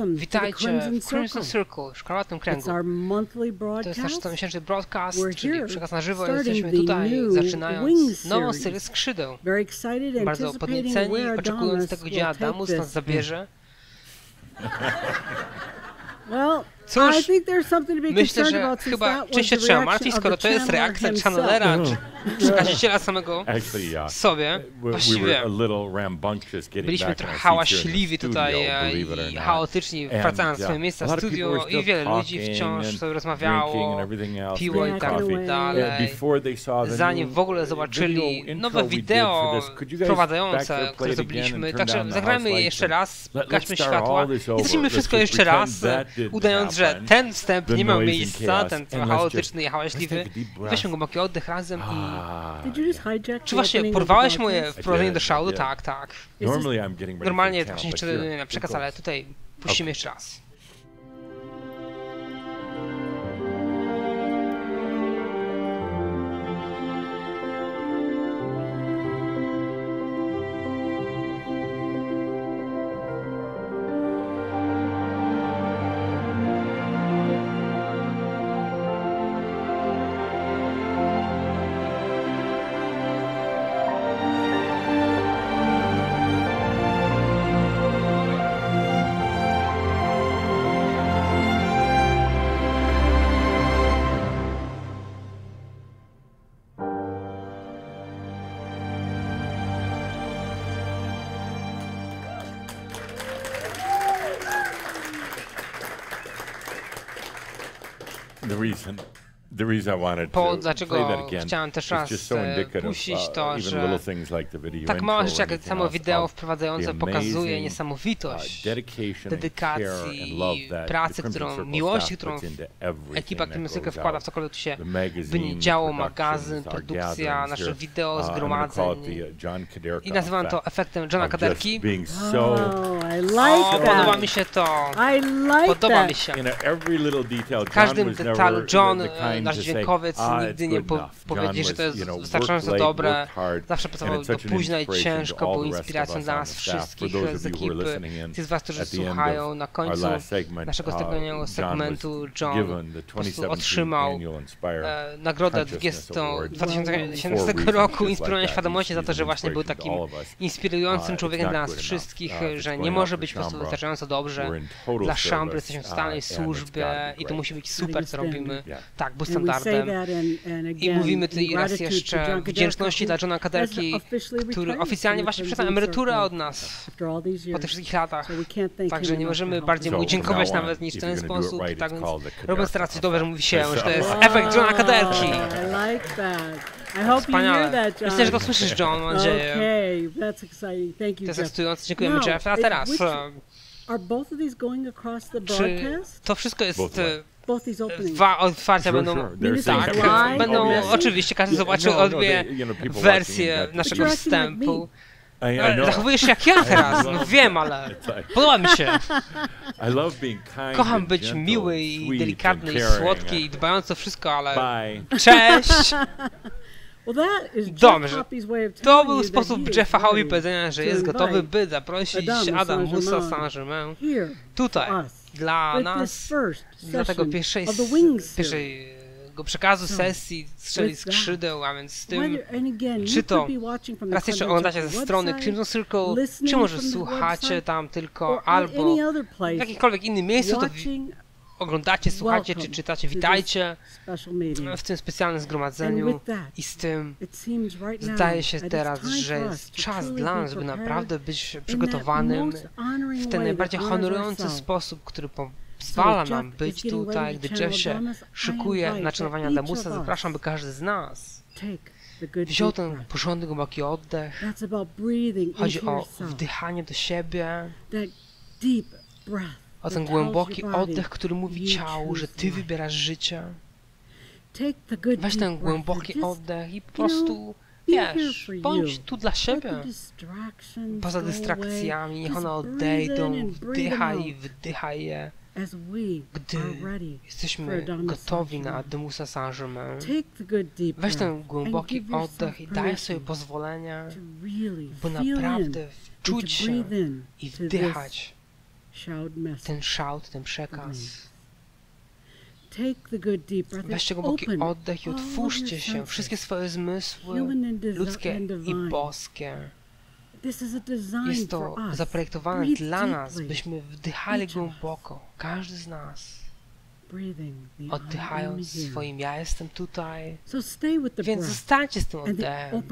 Witajcie w Crimson Circle, w szkarłatnym kręgu. To jest nasz comiesięczny broadcast, czyli przekaz na żywo. Jesteśmy tutaj, zaczynając nową serię Skrzydeł. Bardzo podnieceni, oczekując tego, gdzie Adamus nas zabierze. Cóż, myślę, że chyba czymś się trzeba martwić, skoro to jest reakcja channelera, czy przekaziciela samego sobie. Właściwie byliśmy trochę hałaśliwi tutaj i chaotyczni, wracając na swoje miejsca w studiu i wiele ludzi wciąż sobie rozmawiało, piło i tak dalej, zanim w ogóle zobaczyli nowe wideo wprowadzające, które zrobiliśmy. Także zagrajmy je jeszcze raz, gaśmy światła i zacznijmy wszystko jeszcze raz, udając, że ten wstęp nie miał miejsca, ten chaotyczny i hałaśliwy. Weźmy głęboki oddech razem i... Czy właśnie porwałeś moje wprowadzenie do Shoudu? Tak, tak. Normalnie właśnie nie na przekaz, ale tutaj puścimy jeszcze raz. Powód, dlaczego chciałem też raz puścić to, że tak mała rzecz jak samo wideo wprowadzające pokazuje niesamowitość dedykacji, pracy, miłości, którą ekipa Crimson wkłada w cokolwiek tu się by nie działo, magazyn, produkcja naszych wideo, zgromadzeń. I nazywam to efektem Johna Kaderki. Podoba mi się to. Podoba mi się. W każdym detalu John, nasz dźwiękowiec, nigdy nie powiedział, że to jest wystarczająco dobre. Zawsze pracował do późna i ciężko, był inspiracją dla nas wszystkich z ekipy. Ci z was, którzy słuchają, na końcu naszego ostatniego segmentu John po prostu otrzymał nagrodę 2017 roku inspirowania świadomości za to, że właśnie był takim inspirującym człowiekiem dla nas wszystkich, że nie może być po prostu wystarczająco dobrze dla szambry, jesteśmy w totalnej służbie i to musi być super, co robimy. Tak, był standardem. I mówimy tu raz jeszcze wdzięczności dla Johna Kaderki, który oficjalnie właśnie przestał emeryturę od nas po tych wszystkich latach. Także nie możemy bardziej mu dziękować nawet niż w ten sposób. Tak więc robiąc teraz coś dobrze, mówi się, że to jest efekt Johna Kaderki. Wspaniale. Myślę, że to słyszysz, John, mam nadzieję. To jest ekscytujące. Dziękujemy, Jeff. A teraz... Czy to wszystko jest... Dwa otwarcia będą, tak, będą, oczywiście każdy zobaczył obie wersje naszego wstępu. Zachowujesz się jak ja teraz, no wiem, ale podoba mi się. Kocham być miły i delikatny i słodki i dbający o wszystko, ale cześć! Dobrze, to był sposób Jeffa Howie powiedzenia, że jest gotowy, by zaprosić Adamusa Saint-Germain tutaj. Dla nas, dla tego pierwszego przekazu sesji strzeli skrzydeł, a więc z tym, czy to raz jeszcze oglądacie ze strony Crimson Circle, czy może słuchacie tam tylko, albo w jakimkolwiek innym miejscu, to oglądacie, słuchacie, czy czytacie, witajcie w tym specjalnym zgromadzeniu i z tym zdaje się teraz, że jest czas dla nas, żeby naprawdę być przygotowanym w ten najbardziej honorujący sposób, który pozwala nam być tutaj, gdy Jeff się szykuje na czerwowanie Adamusa. Zapraszam, by każdy z nas wziął ten porządny, głęboki oddech. Chodzi o wdychanie do siebie, o ten głęboki oddech, który mówi ciału, że ty wybierasz życie. Weź ten głęboki oddech i po prostu, wiesz, bądź tu dla siebie. Poza dystrakcjami, niech one odejdą, wdychaj i wydychaj je, gdy jesteśmy gotowi na Adamusa Saint-Germain. Weź ten głęboki oddech i daj sobie pozwolenie, by naprawdę wczuć się i wdychać ten shoud, ten przekaz. Weźcie głęboki oddech i otwórzcie się, wszystkie swoje zmysły, ludzkie i boskie. Jest to zaprojektowane dla nas, byśmy wdychali głęboko, każdy z nas, oddychając swoim ja jestem tutaj, więc zostańcie z tym oddechem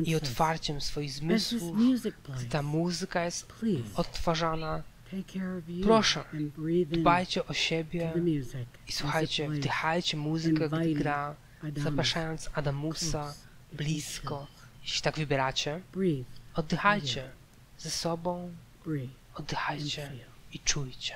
i otwarciem swoich zmysłów, gdy ta muzyka jest odtwarzana. Proszę, dbajcie o siebie i słuchajcie, wdychajcie muzykę, gdy gra, zapraszając Adamusa blisko. Jeśli tak wybieracie, oddychajcie ze sobą, oddychajcie i czujcie.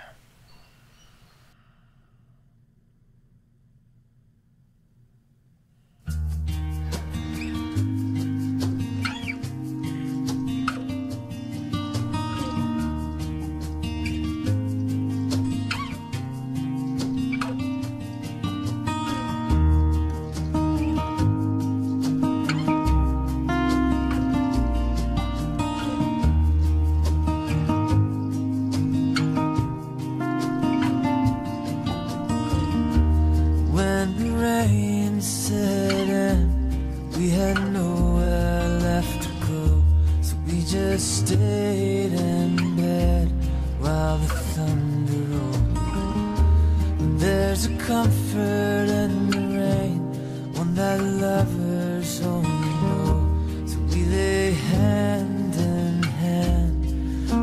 Stayed in bed while the thunder rolled. There's a comfort in the rain, one that lovers only know. So we lay hand in hand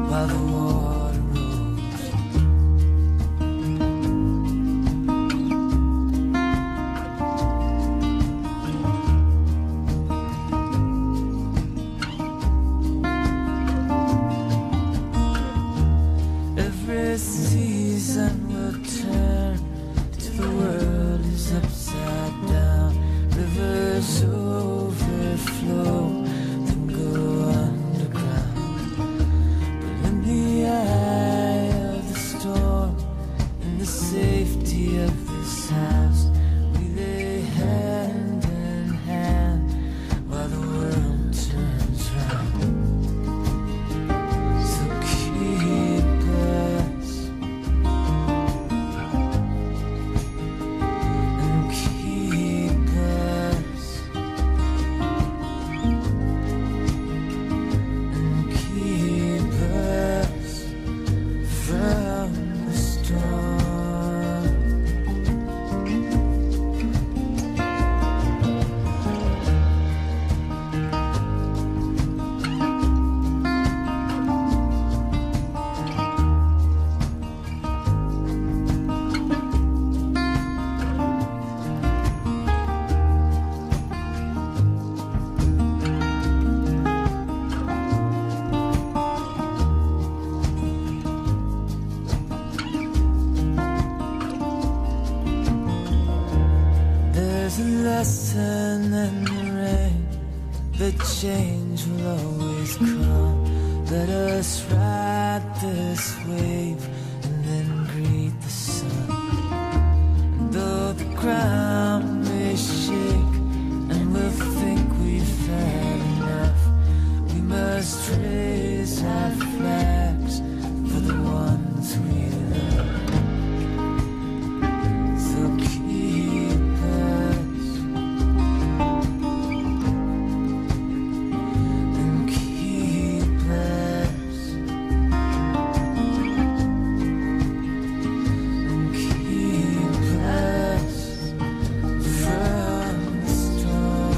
while the water rolls. Season will turn till the world is upside down. Rivers overflow, then go underground. But in the eye of the storm, in the safety of this house, we lay hand in hand while the world turns round. So keep lesson in the rain, the change will always come. Let us ride this wave and then greet the sun. And though the ground may shake and we'll think we've had enough, we must raise our flags for the ones we love. So keep us from the storm.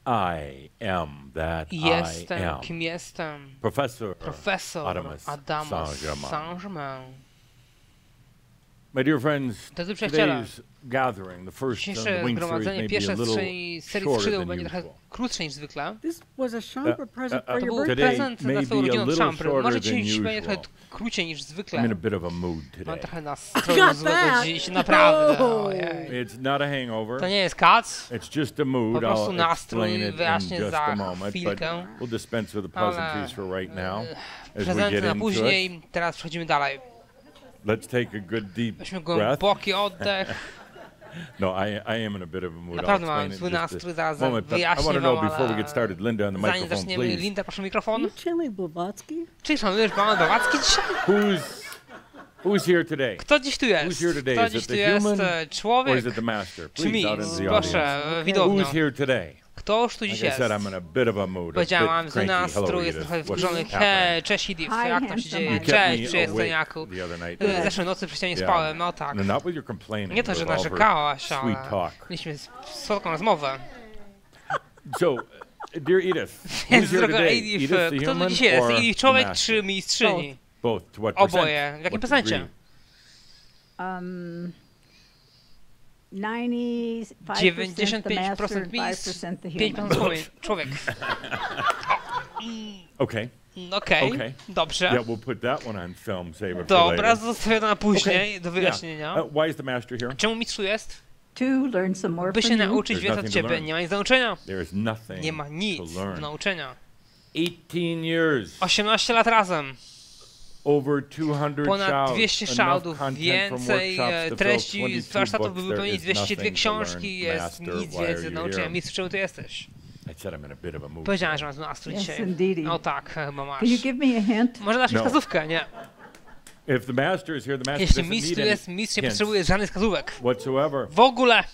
I am that Jestem, I am. kim jestem. Professor Adamus Saint-Germain. My dear friends, Drodzy przyjaciele, today's gathering, the first of the dzisiejsze wing series, gromadzenie, may be pierwsze a z little serii shorter Skrzydeł than będzie trochę usual. krótsze niż zwykle. This was a chamber present for To your był birthday. prezent may na be twoją a urodzinę od little Szampry. shorter Może than dziś będzie usual. trochę krócej niż I'm in zwykle. a bit of a mood Mam today. trochę nastroju złego dziś, naprawdę. Ojej. It's not a hangover. To nie jest kac. It's just a mood. Po prostu I'll nastrój explain it in wyjaśnię just za a moment, but chwilkę. we'll dispense with the Ale pleasantries for right now. As we Prezenty get na into it, później, teraz przechodzimy dalej. let's take a good deep Weźmy breath. głęboki oddech. No, I am in a bit of a mood. I'll Naprawdę explain mam it zły in just nastrój, a zaraz moment, but I wyjaśnię want to wam, know before we ale get started, Linda, on the zanim microphone, zaczniemy, please. Linda, proszę mikrofon. Chili Blavatsky? Czy szanujesz mamy Bawacki dzisiaj? Who's here today? Kto dziś tu jest? Who's here today? Kto Is dziś it tu the jest? human or Człowiek is it the master? czy Please, mis? out into the Proszę, audience. widowno. Who's here today? Ktoś tu dziś Like I jest? said, I'm in a bit of a mood. A Powiedziałam, bit że cranky. Hello, nastrój jest Edith. trochę What's wkurzony. happening? Cześć Edith, Hi, jak tam się handsome dzieje? man. You kept Cześć, me przystojniaku. awake the other night. Zeszłej nocy przecież nie Yeah. spałem, no tak. No, not with your complaining, Nie to, że with all her narzekałaś, sweet ale talk. mieliśmy słodką rozmowę. So, dear Edith, Więc who's here droga today? Edith, Edith the kto tu human dziś jest? or Edith the człowiek master? czy mistrzyni? Both. To what percent? Oboje. W jakim What procencie? degree? 95% the master and 95% mistrz, 5% the 5% human. człowiek. Okay. Okej, Okay. dobrze. Yeah, we'll put that one on film, save it for Dobra, later. zostawię to na później, Okay. do wyjaśnienia. Yeah. Why is the master here? Czemu mistrzu jest? To learn some more By from się you. nauczyć There's więcej od nothing to ciebie. learn. Nie ma nic do nauczenia. There is nothing Nie ma nic to do learn. nauczenia. 18 years. 18 lat razem. Over 200 Ponad shouds, 200 enough shoutów, content więcej from workshops to treści fill z 22 warsztatów, books. by There wypełnić is 202 nothing to learn. książki, jest Master, nic why are więcej do you nauczenia. here? Mistrz, czemu ty jesteś? I said I'm in a bit of a mood. Powiedziałem, że masz nastrój Yes, dzisiaj. indeedy. No tak, chyba masz. Can you give me a hint? Może dasz mi No. wskazówkę, nie? If the master is here, the master Jeśli doesn't mistrz need tu any jest, mistrz nie hints potrzebuje żadnych wskazówek. whatsoever. W ogóle!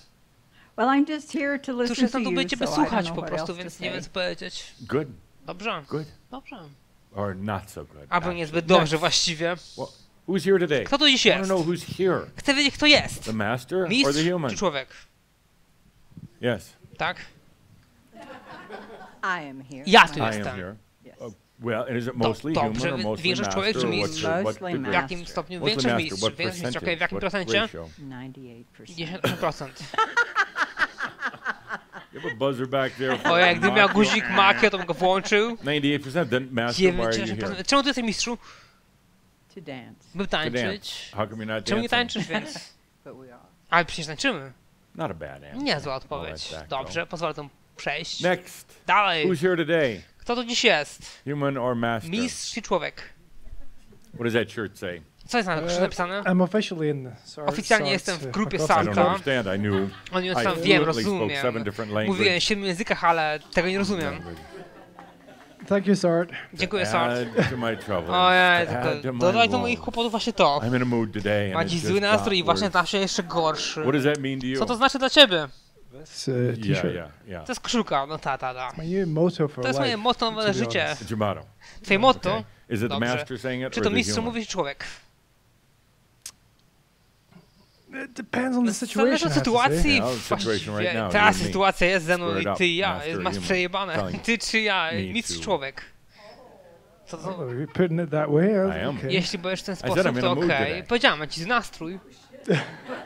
Well, I'm just here to Cóż, listen to jestem tu, by you, ciebie so I don't słuchać know po what prostu, else to więc nie wiem, say. co powiedzieć. Good, Dobrze, good, dobrze. or not so good. Albo niezbyt actually. dobrze właściwie. Well, who's here today? Kto tu dziś I want jest? to know who's here. Chcę wiedzieć, kto jest. The master or Mistrz the human? czy człowiek? Yes, Tak? I am here. Ja tu I am jestem. here. Yes. Well, and is it mostly dobrze, human or mostly większość człowiek master? czy Or mistrz? what Mostly degree? W jakim master. stopniu? Mostly Większość master. mistrz. What Większość mistrz, okej, w jakim what procencie? ratio? 98%. 10%. You have a buzzer back there. O, jakby miał guzik Makio, to bym go włączył. 98%. Then master, why are you here? 98%. Czemu ty jesteś mistrzu? To dance. By To tańczyć. dance. How come you're not Czemu nie dancing? tańczysz, więc? But we are. Ale przecież tańczymy. Not a bad answer. Niezła I'll odpowiedź. let that go. Dobrze, pozwolę to przejść. Next. Dalej. Who's here today? Kto tu dziś jest? Human or master? Mistrz czy człowiek? What does that shirt say? Co jest na krzyżu napisane? I'm officially in the Oficjalnie jestem w grupie I don't Salta. understand. I knew. Oni już I tam wiem, fluently spoke rozumiem. 7 different languages. Mówiłem w 7 językach, ale tego nie rozumiem. Thank you, Sart. Dziękuję, Sart. Add to my trouble. Ojej, Add to tylko my dodaj do woe. moich kłopotów właśnie to. I'm in a mood today, Ma and dziś it's zły just nastrój i got właśnie worse. tam się jeszcze gorszy. What does that mean to you? Co to znaczy dla ciebie? It's a Yeah, t-shirt. yeah. To jest koszulka, no ta. My new motto for To jest moje life. motto na to be życie. honest. It's your motto. Twoje motto? Okay. Is it the Dobrze. master saying it Czy or to the mistrzu human? mówi, czy człowiek? It depends on the Zależy situation. od I have to sytuacji. say. Yeah, the situation right Właściwie now, ta you and me. sytuacja jest ze mną Square i it up, ty i ja. master or Masz human. przejebane. Telling Ty czy ja, me mistrz to- człowiek. Co Oh, to? you're putting it that way. I am. Okay. Jeśli będziesz w ten said I'm sposób, in to a mood okej. today. Powiedziałem ci z nastrój.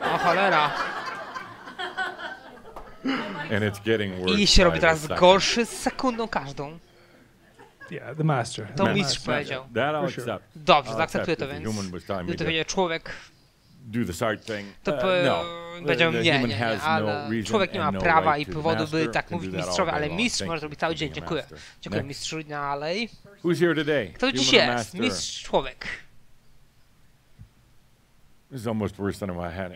O cholera. And it's getting worse I się robi by teraz the second. gorszy z sekundą każdą. Yeah, the master. To The mistrz master. powiedział. That I'll For sure. accept. Dobrze, I'll zaakceptuję accept to, if the więc human was telling me gdyby to to powiedział człowiek, do the Sart thing. to No. powiedział The nie, human nie, has no ale reason człowiek nie ma and no prawa i right to. powodu, by Master tak can mówić do that mistrzowi, all day ale long. mistrz Thank może you robić for cały dzień. being a Dziękuję. master. Dziękuję Next. mistrzu. Dalej. Who's here today? Kto dziś Human or jest? master? Mistrz człowiek. This is almost worse than when I had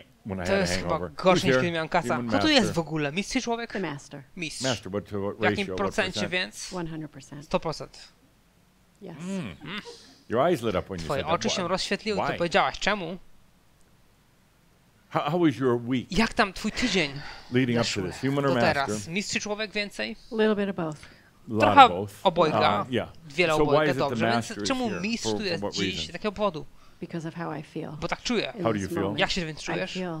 To a jest chyba hangover. gorsze Who's niż here? kiedy miałem kasa. Human Kto tu jest master. w ogóle? Mistrz czy człowiek? The master. Mistrz. Master, what W ratio? jakim What procencie percent? więc? 100%. 100%. Yes. Your eyes lit up when you Twoje said that. oczy się rozświetliły, to Why? powiedziałaś. Czemu? How was your week Jak tam twój tydzień leading up to this? Human or do master? teraz? Mistrz czy człowiek więcej? A little bit of both. A lot Trochę of both. obojga. Yeah. Wiele So why obojga, is it the dobrze. master Więc is czemu here? mistrz For tu jest what dziś reason? z takiego powodu? Because of how I feel. Bo tak czuję. in How do this you feel? moment. Jak się więc I czujesz? feel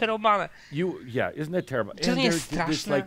przerąbane. Yeah, isn't that terrible? Czy to nie jest straszne?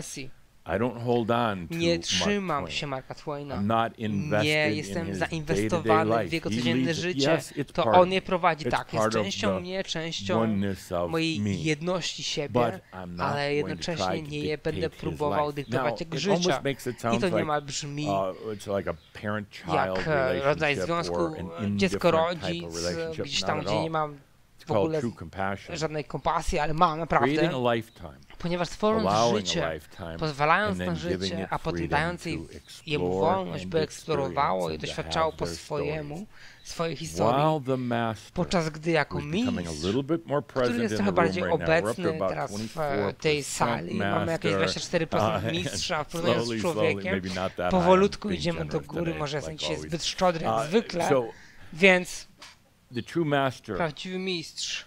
depresji. Nie trzymam się Marka Twaina. Nie jestem zainwestowany w jego codzienne życie. To on mnie prowadzi. Tak, jest częścią mnie, częścią mojej jedności siebie, ale jednocześnie nie będę próbował dyktować jego życia. I to niemal brzmi jak rodzaj związku dziecko-rodzic, gdzieś tam, gdzie nie mam w ogóle żadnej kompasji, ale ma naprawdę, ponieważ tworząc życie, pozwalając na życie, a potem dając jemu wolność, by eksplorowało i doświadczało po swojemu swojej historii, podczas gdy jako mistrz, który jest trochę bardziej obecny teraz w tej sali, mamy jakieś 24% mistrza w porównaniu z człowiekiem, powolutku idziemy do góry, może jestem dzisiaj zbyt szczodry jak zwykle, więc prawdziwy mistrz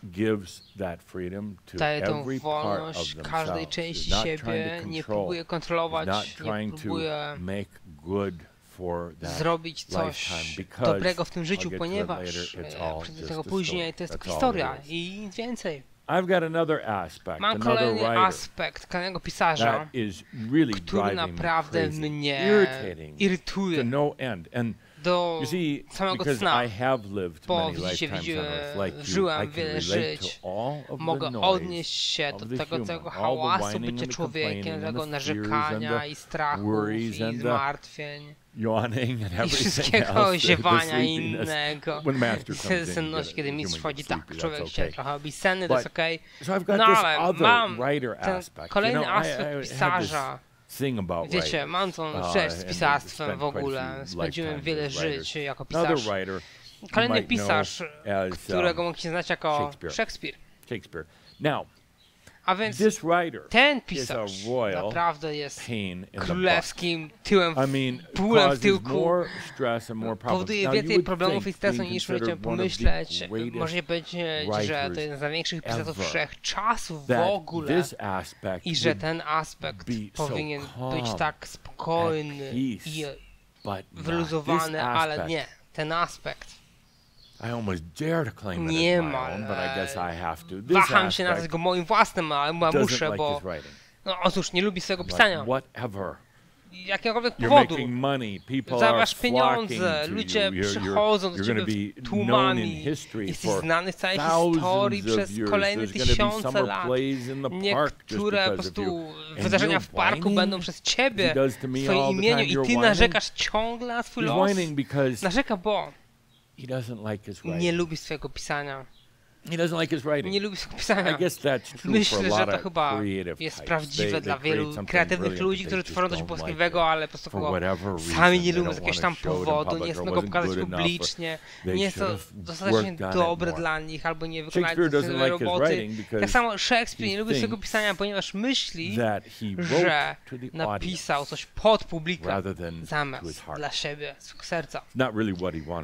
daje tą wolność każdej części siebie, nie próbuje kontrolować, nie próbuje zrobić coś dobrego w tym życiu, ponieważ tego później to jest historia i nic więcej. Mam kolejny aspekt kolejnego pisarza, który naprawdę mnie irytuje do samego cna, bo widzicie, żyłem wiele żyć, mogę odnieść się do tego całego hałasu bycia człowiekiem, tego narzekania i strachu i zmartwień i wszystkiego ziewania innego. Senność, kiedy mistrz wchodzi, tak, człowiek się trochę robi senny, to jest okej. No ale mam ten kolejny aspekt pisarza. Wiecie, mam tą rzecz z pisarstwem w ogóle. Spędziłem wiele żyć jako pisarz. Kolejny pisarz, którego mogliście znać jako Szekspir. A więc ten pisarz naprawdę jest królewskim tyłem, bólem w tyłku, powoduje więcej problemów i stresu niż możecie pomyśleć. Możecie powiedzieć, że to jeden z największych pisarzów wszechczasów w ogóle i że ten aspekt powinien być tak spokojny i wyluzowany, ale nie, ten aspekt. Niemal. Waham się nazwać go moim własnym, ale muszę, bo no, otóż nie lubi swojego pisania. Jakiegokolwiek powodu. Zarabiasz pieniądze, ludzie przychodzą do ciebie tłumami. Jesteś znany w całej historii przez kolejne tysiące lat. Niektóre po prostu wydarzenia w parku będą przez ciebie w swoim imieniu i ty narzekasz ciągle na swój los. Narzeka, bo nie lubi swojego pisania. Nie lubi swojego pisania. Myślę, że to chyba jest prawdziwe dla wielu kreatywnych ludzi, którzy tworzą coś błyskliwego, ale po prostu sami nie lubią z jakiegoś tam powodu, nie chcą go pokazać publicznie, nie jest to dostatecznie dobre dla nich, albo nie wykonają tej roboty. Tak samo Szekspir nie lubi swojego pisania, ponieważ myśli, że napisał coś pod publikę zamiast dla siebie, swojego serca.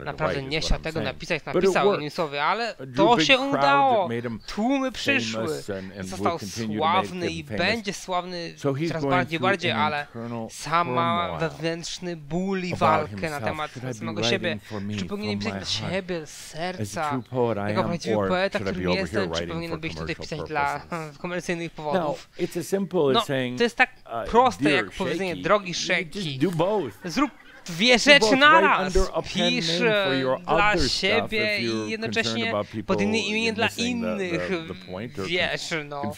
Naprawdę nie chciał tego napisać, napisał innymi słowy, ale to się udało. Tłumy przyszły. Został sławny i będzie sławny coraz bardziej, ale sam ma wewnętrzny ból i walkę na temat samego siebie. Czy powinienem pisać dla siebie, z serca, jako prawdziwy poeta, którym jestem, czy powinienem być tutaj pisać dla komercyjnych powodów? No, to jest tak proste jak powiedzenie, drogi Szeki, zrób dwie rzeczy naraz. Pisz dla siebie i jednocześnie pod innym imieniem dla innych. Wiesz, no.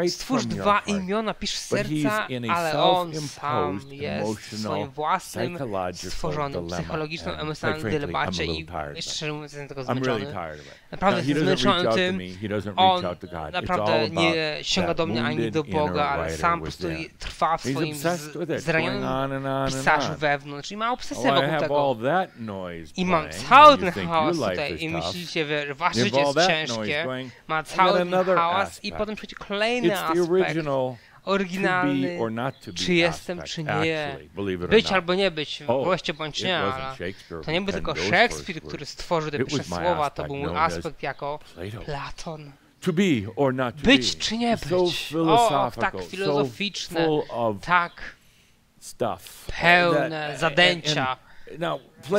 Stwórz dwa imiona, pisz z serca, ale on sam jest swoim własnym, stworzonym psychologicznym, emocjonalnym dylemacie i szczerze mówiąc jestem tego zmęczony. Naprawdę jestem zmęczony tym. On naprawdę nie sięga do mnie ani do Boga, ale sam po prostu trwa w swoim zranionym pisarzu wewnątrz i ma obsesję wokół tego. I mam cały ten hałas tutaj i myślicie, że wasze życie jest ciężkie, ma cały ten hałas i potem przychodzi kolejny aspekt, oryginalny, czy jestem, czy nie, być albo nie być, właściwie bądź nie, ale to nie był tylko Szekspir, który stworzył te pierwsze słowa, to był mój aspekt jako Platon. Być czy nie być, tak filozoficzne, tak pełne zadęcia.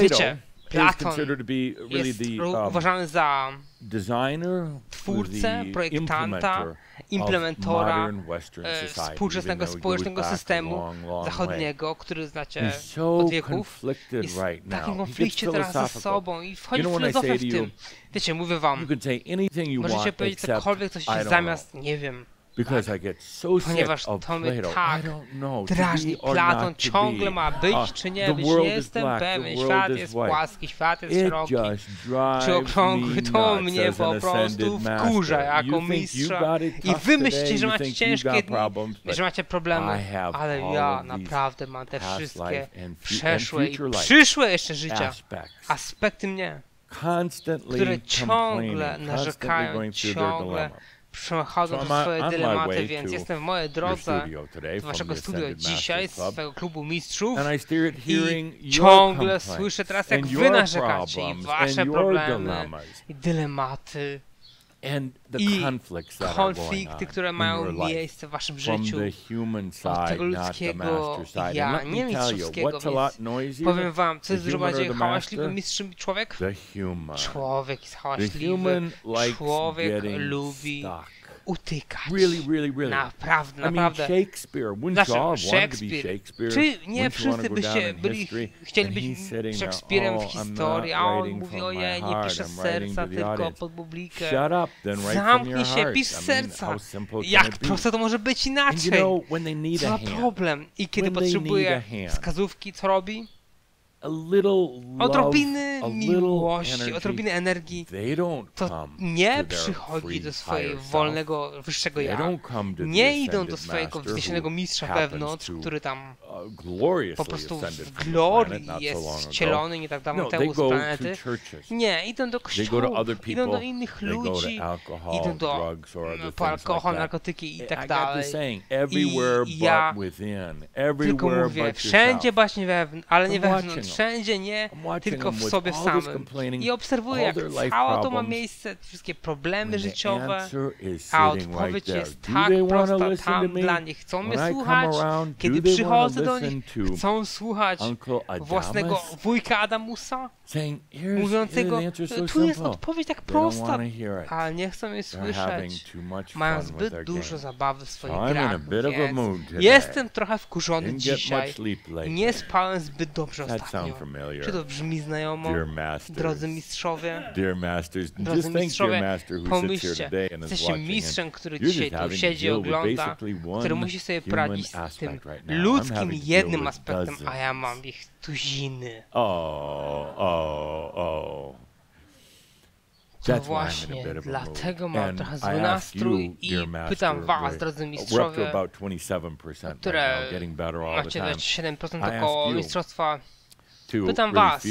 Wiecie, Platon jest uważany za twórcę, projektanta, implementora współczesnego społecznego systemu zachodniego, który znacie od wieków, jest w takim konflikcie teraz ze sobą i wchodzi w filozofię w tym. Wiecie, mówię wam, możecie powiedzieć cokolwiek, coś zamiast, nie wiem, Ponieważ to mnie tak drażni. Platon ciągle ma być, czy nie być, nie jestem pewien. Świat jest płaski, świat jest szeroki, czy okrągły. To mnie po prostu wkurza jako mistrza. I wy myślicie, że macie ciężkie dni, że macie problemy, ale ja naprawdę mam te wszystkie przeszłe i przyszłe jeszcze życia, aspekty mnie, które ciągle narzekają, ciągle przechodzą przez swoje dylematy, więc jestem w mojej drodze do waszego studia dzisiaj, z swojego klubu mistrzów i ciągle słyszę teraz, jak wy narzekacie i wasze problemy i dylematy i konflikty, które mają miejsce w waszym życiu od tego ludzkiego ja, nie mistrzowskiego, więc powiem wam, co jest dużo bardziej hałaśliwym mistrzem człowiek? Człowiek jest hałaśliwy, człowiek lubi utykać. Naprawdę, naprawdę. Szekspir. Czy nie wszyscy byście chcieli być Szekspirem w historii, a on mówi, ojej, nie pisze z serca, tylko pod publikę. Zamknij się, pisz z serca. Jak prosto to może być inaczej? Co za problem? I kiedy potrzebuje wskazówki, co robi? Odrobiny miłości, odrobiny energii, to nie przychodzi do swojego wolnego, wyższego ja. Nie idą do swojego wzniesionego mistrza wewnątrz, który tam po prostu w glorii jest wcielony nie tak dawno temu z planety. Nie, idą do kościołów, idą do innych ludzi, idą po alkohol, narkotyki i tak dalej. I ja tylko mówię, wszędzie właśnie wewnątrz, ale nie wewnątrz. Wszędzie nie, tylko w sobie samym. I obserwuję, jak całe to ma miejsce, wszystkie problemy życiowe, a odpowiedź jest tak prosta tam dla nich. Chcą mnie słuchać, kiedy przychodzę do nich, chcą słuchać własnego wujka Adamusa, mówiącego, tu jest odpowiedź tak prosta, ale nie chcą jej słyszeć. Mają zbyt dużo zabawy w swoich grach, więc jestem trochę wkurzony dzisiaj. Nie spałem zbyt dobrze ostatnio. Czy to brzmi znajomo, drodzy mistrzowie? Drodzy mistrzowie, pomyślcie, jesteście mistrzem, który dzisiaj tu siedzi i ogląda, który musi sobie poradzić z tym ludzkim jednym aspektem, a ja mam ich tuziny. To właśnie, dlatego mam trochę zły nastrój i pytam was, drodzy mistrzowie, które macie 27% około mistrzostwa, pytam was,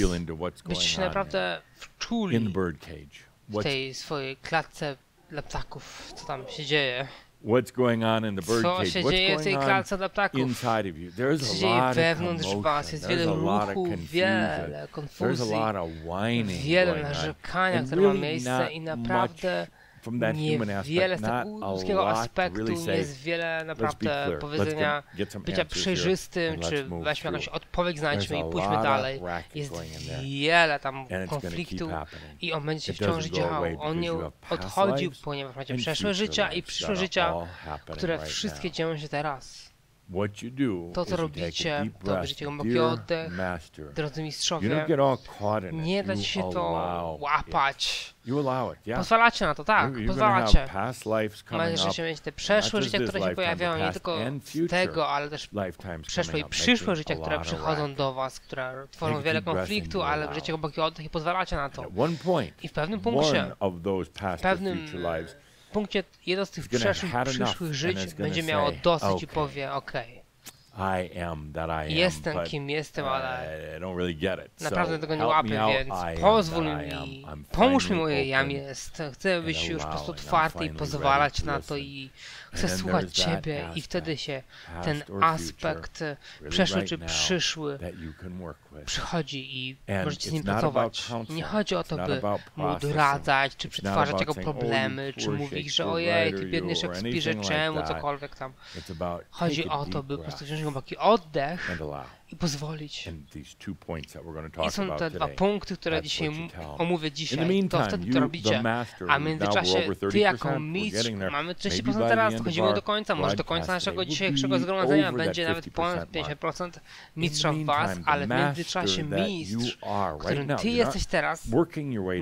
byście się naprawdę wczuli w tej swojej klatce dla ptaków, co tam się dzieje. Co się dzieje w tej klatce dla ptaków? Co się dzieje wewnątrz was? Jest wiele ruchu, wiele konfuzji, wiele narzekania, które ma miejsce i naprawdę niewiele z tego ludzkiego aspektu, jest wiele naprawdę powiedzenia bycia przejrzystym, czy weźmy jakąś odpowiedź, znajdźmy i pójdźmy dalej. Jest wiele tam konfliktu i on będzie się wciąż działał. On nie odchodził, ponieważ macie przeszłe życia i przyszłe życia, które wszystkie dzieją się teraz. To, co robicie, to bierzecie głęboki oddech, drodzy mistrzowie, nie da ci się to łapać. Pozwalacie na to, tak, pozwalacie. Możecie mieć te przeszłe życia, które się pojawiają, nie tylko z tego, ale też przeszłe i przyszłe życia, które przychodzą do was, które tworzą wiele konfliktu, ale bierzecie głęboki oddech i pozwalacie na to. I w pewnym punkcie, jedno z tych przyszłych żyć będzie miało dosyć i powie, okej, jestem kim jestem, ale naprawdę tego nie łapię, więc pozwól mi, pomóż mi moje jam jest. Chcę być już po prostu otwarty i pozwalać na to i chcę słuchać Ciebie i wtedy się ten aspekt przeszły czy przyszły przychodzi i możecie z nim pracować. Nie chodzi o to, by mu doradzać, czy przetwarzać jego problemy, czy mówić, że ojej, ty biedny Szekspirze, czemu, cokolwiek tam. Chodzi o to, by po prostu wziąć głęboki oddech i pozwolić. I są te dwa punkty, które dzisiaj omówię dzisiaj. To wtedy to robicie. A w międzyczasie ty jako mistrz, mamy 30% teraz, dochodzimy do końca, może do końca naszego dzisiejszego zgromadzenia będzie nawet ponad 50% mistrza w was, ale w międzyczasie mistrz, którym ty jesteś teraz,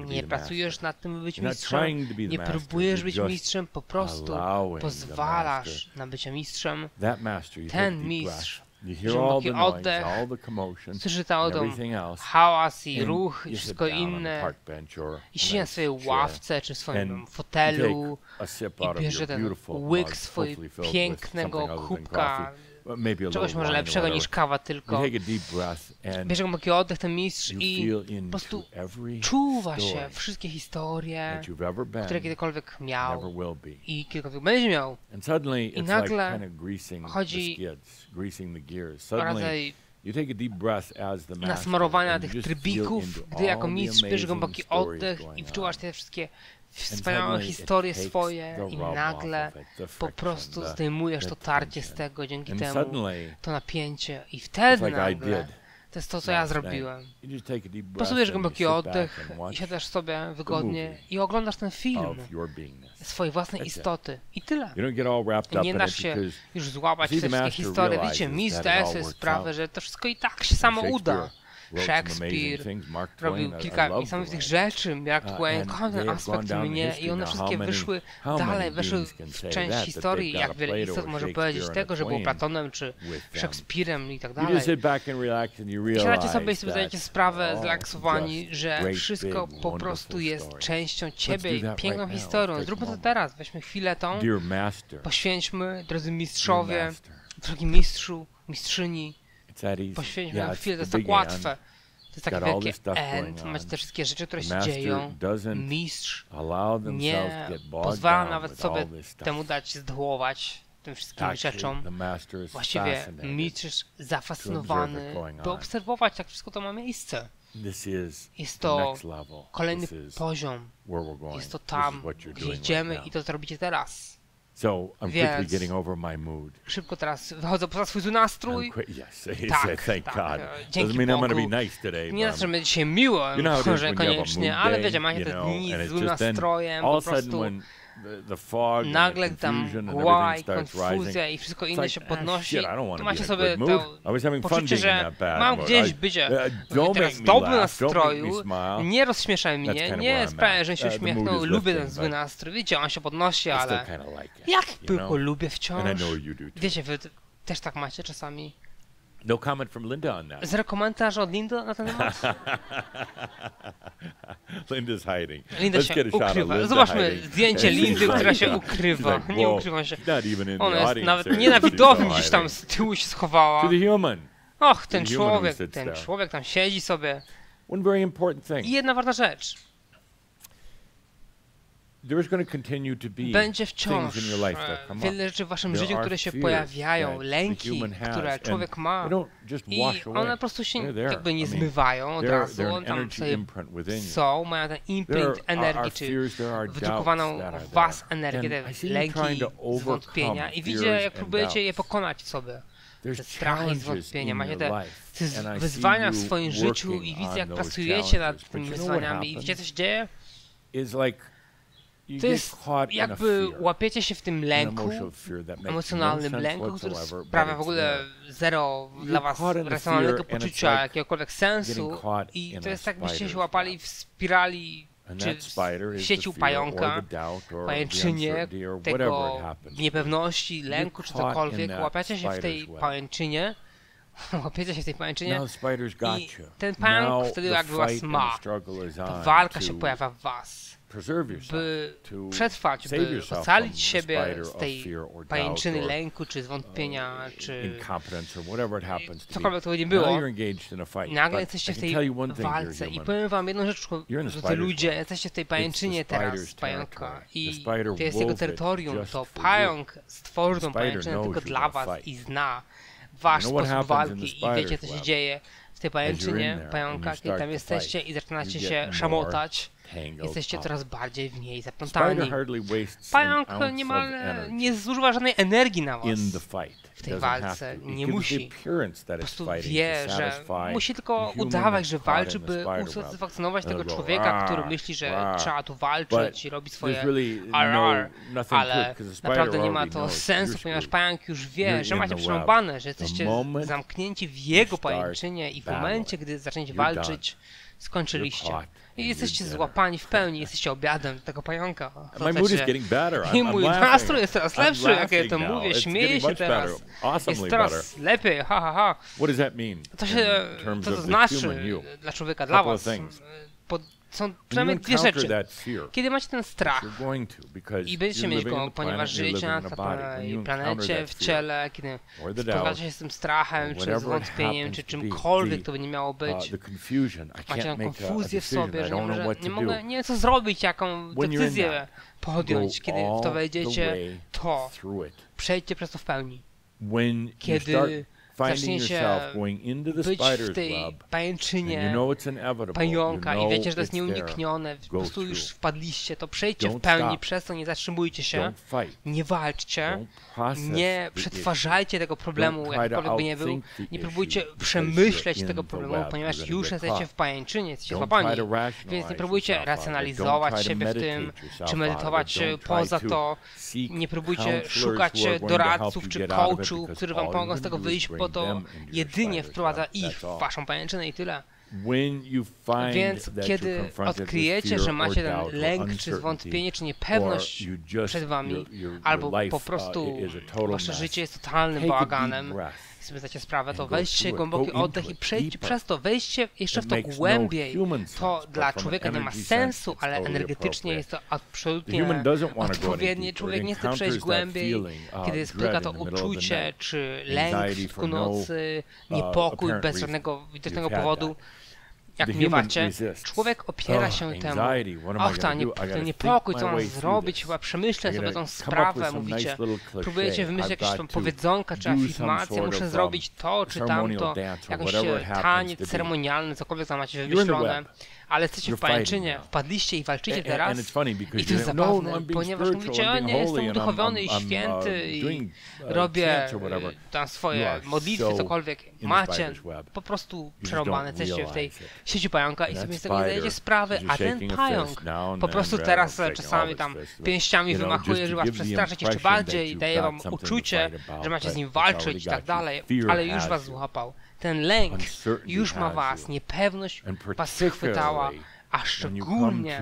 nie pracujesz nad tym, by być mistrzem, nie próbujesz być mistrzem, po prostu pozwalasz na bycie mistrzem. Ten mistrz, głęboki oddech, słyszy tam hałas i ruch i wszystko inne, i siedzi na swojej ławce czy w swoim fotelu i bierze ten łyk swojego pięknego kubka, czegoś może lepszego niż kawa, tylko bierze głęboki oddech ten mistrz i po prostu czuwa się wszystkie historie, które kiedykolwiek miał i kiedykolwiek będzie miał. I nagle chodzi o rodzaj nasmarowania tych trybików, gdy jako mistrz bierzesz głęboki oddech i wczuwasz te wszystkie wspaniałe historie swoje i nagle po prostu zdejmujesz to tarcie z tego, dzięki temu to napięcie i wtedy nagle to jest to, co ja zrobiłem. Po prostu bierzesz głęboki oddech i siadasz sobie wygodnie i oglądasz ten film swojej własnej istoty. I tyle. Nie dasz się już złapać w te wszystkie historie. Wiecie, mistrz zdaje sobie sprawę, że to wszystko i tak się samo uda. Szekspir robił kilka niesamowitych rzeczy, Mark Twain, kocham ten aspekt mnie i one wszystkie wyszły dalej, weszły w część historii, jak wiele istot może powiedzieć tego, że było Platonem czy Szekspirem i tak dalej. I siadacie sobie i sobie zdajecie sprawę, zrelaksowani, że wszystko po prostu jest częścią ciebie i piękną historią. Zróbmy to teraz, weźmy chwilę tą, poświęćmy, drodzy mistrzowie, drogi mistrzu, mistrzyni, poświęćmy na chwilę, to jest tak łatwe. To jest takie wielkie end, macie te wszystkie rzeczy, które się dzieją. Mistrz nie pozwala nawet sobie temu dać zdołować tym wszystkim rzeczom. Właściwie mistrz jest zafascynowany, by obserwować, jak wszystko to ma miejsce. Jest to kolejny poziom. Jest to tam, gdzie idziemy i to, co robicie teraz. Więc szybko teraz wychodzę poza swój zły nastrój. Tak, dzięki Bogu. Nie znaczy, że będzie dzisiaj miło, może koniecznie, ale wiecie, macie te dni z złym nastrojem, po prostu nagle tam mgła i konfuzja i wszystko inne się podnosi, to macie sobie to poczucie, że mam gdzieś bycie teraz w dobrym nastroju, nie rozśmieszaj mnie, nie sprawia, że się uśmiechnął, lubię ten zły nastrój, wiecie, on się podnosi, ale jak tylko lubię wciąż. Wiecie, wy też tak macie czasami. No comment from Linda on that. Zero komentarz od Lindy na ten temat? Linda's hiding. Linda się ukrywa. Zobaczmy zdjęcie Lindy, która się ukrywa. Nie ukrywa się. Ona jest nawet nie na widowni, gdzieś tam z tyłu się schowała. Och, ten człowiek tam siedzi sobie. I jedna ważna rzecz. Będzie wciąż wiele rzeczy w waszym życiu, które się pojawiają, lęki, które człowiek ma i one po prostu się jakby nie zmywają od razu, one tam sobie są, mają ten imprint energii, czy wydrukowaną w was energię, te lęki, zwątpienia i widzicie, jak próbujecie je pokonać w sobie. Te strachy i zwątpienia, macie te wyzwania w swoim życiu i widzę, jak pracujecie nad tymi wyzwaniami i wiecie, co się dzieje? To jest jakby łapiecie się w tym lęku, emocjonalnym lęku, który sprawia w ogóle zero dla was racjonalnego poczucia jakiegokolwiek sensu i to jest tak, jakbyście się łapali w spirali czy w sieci pajęka, pajęczynie tego niepewności, lęku czy cokolwiek, łapiecie się w tej pajęczynie, i ten pająk wtedy jakby was ma, ta walka się pojawia w was. By przetrwać, by ocalić siebie z tej pajęczyny lęku, czy zwątpienia, czy cokolwiek to nie było, nagle jesteście w tej walce i powiem wam jedną rzecz, że ludzie, jesteście w tej pajęczynie teraz, pająka i to jest jego terytorium, to pająk stworzył tą pajęczynę tylko dla was i zna wasz sposób walki i wiecie, co się dzieje w tej pajęczynie pająka, kiedy tam jesteście i zaczynacie się szamotać. jesteście coraz bardziej w niej zaplątani. Pająk niemal nie zużywa żadnej energii na was w tej walce. Nie musi. Po prostu wie, że musi tylko udawać, że walczy, by usatysfakcjonować tego człowieka, który myśli, że trzeba tu walczyć i robi swoje RR, ale naprawdę nie ma to sensu, ponieważ pająk już wie, że macie przerąbane, że jesteście zamknięci w jego pajęczynie i w momencie, gdy zaczniecie walczyć, skończyliście. I jesteście złapani w pełni, jesteście obiadem tego pająka. I mój nastrój jest teraz lepszy, jak ja to mówię, śmieję się teraz. Jest teraz lepiej, ha, ha, ha. Co to znaczy dla człowieka, dla was? Są przynajmniej dwie rzeczy. Kiedy macie ten strach i będziecie mieć go, ponieważ żyjecie na tej planecie, w ciele, kiedy spotkacie się z tym strachem, czy z wątpieniem, czy czymkolwiek to by nie miało być, macie tą konfuzję w sobie, że nie wiem co zrobić, jaką decyzję podjąć, kiedy w to wejdziecie, to przejdźcie przez to w pełni. Kiedy zaczniecie być w tej pajęczynie pająka i wiecie, że to jest nieuniknione, po prostu już wpadliście, to przejdźcie w pełni, przez to nie zatrzymujcie się, nie walczcie, nie przetwarzajcie tego problemu, jakkolwiek by nie był, nie próbujcie przemyśleć tego problemu, ponieważ już jesteście w pajęczynie, jesteście złapani, więc nie próbujcie racjonalizować siebie w tym, czy medytować poza to, nie próbujcie szukać doradców czy coachów, którzy wam pomogą z tego wyjść, bo to jedynie wprowadza ich w waszą pajęczynę i tyle. Więc kiedy odkryjecie, że macie ten lęk, czy zwątpienie, czy niepewność przed wami, albo po prostu wasze życie jest totalnym bałaganem, i sobie zdacie sprawę, to weźcie głęboki oddech i przejdźcie przez to, weźcie jeszcze w to głębiej. To dla człowieka nie ma sensu, ale energetycznie jest to absolutnie odpowiednie. Człowiek nie chce przejść głębiej, kiedy spotyka to uczucie, czy lęk w środku nocy, niepokój bez żadnego widocznego powodu. Jak miewacie, człowiek opiera się temu. Och, ten niepokój, co mam zrobić, chyba przemyślę sobie tą sprawę, mówicie. Próbujecie wymyślić jakieś tam powiedzonka czy afirmacje, muszę zrobić to czy tamto, jakiś taniec ceremonialny, cokolwiek tam macie wymyślone. Ale jesteście w pajęczynie, wpadliście i walczycie teraz i to jest zabawne, ponieważ mówicie, o nie, jestem uduchowiony i święty i robię tam swoje modlitwy, cokolwiek macie, po prostu przerąbane, jesteście w tej sieci pająka i sobie z tego nie zdajecie sprawy, a ten pająk po prostu teraz czasami tam pięściami wymachuje, żeby was przestraszyć jeszcze bardziej i daje wam uczucie, że macie z nim walczyć i tak dalej, ale już was złapał. Ten lęk już ma was, niepewność was schwytała, a szczególnie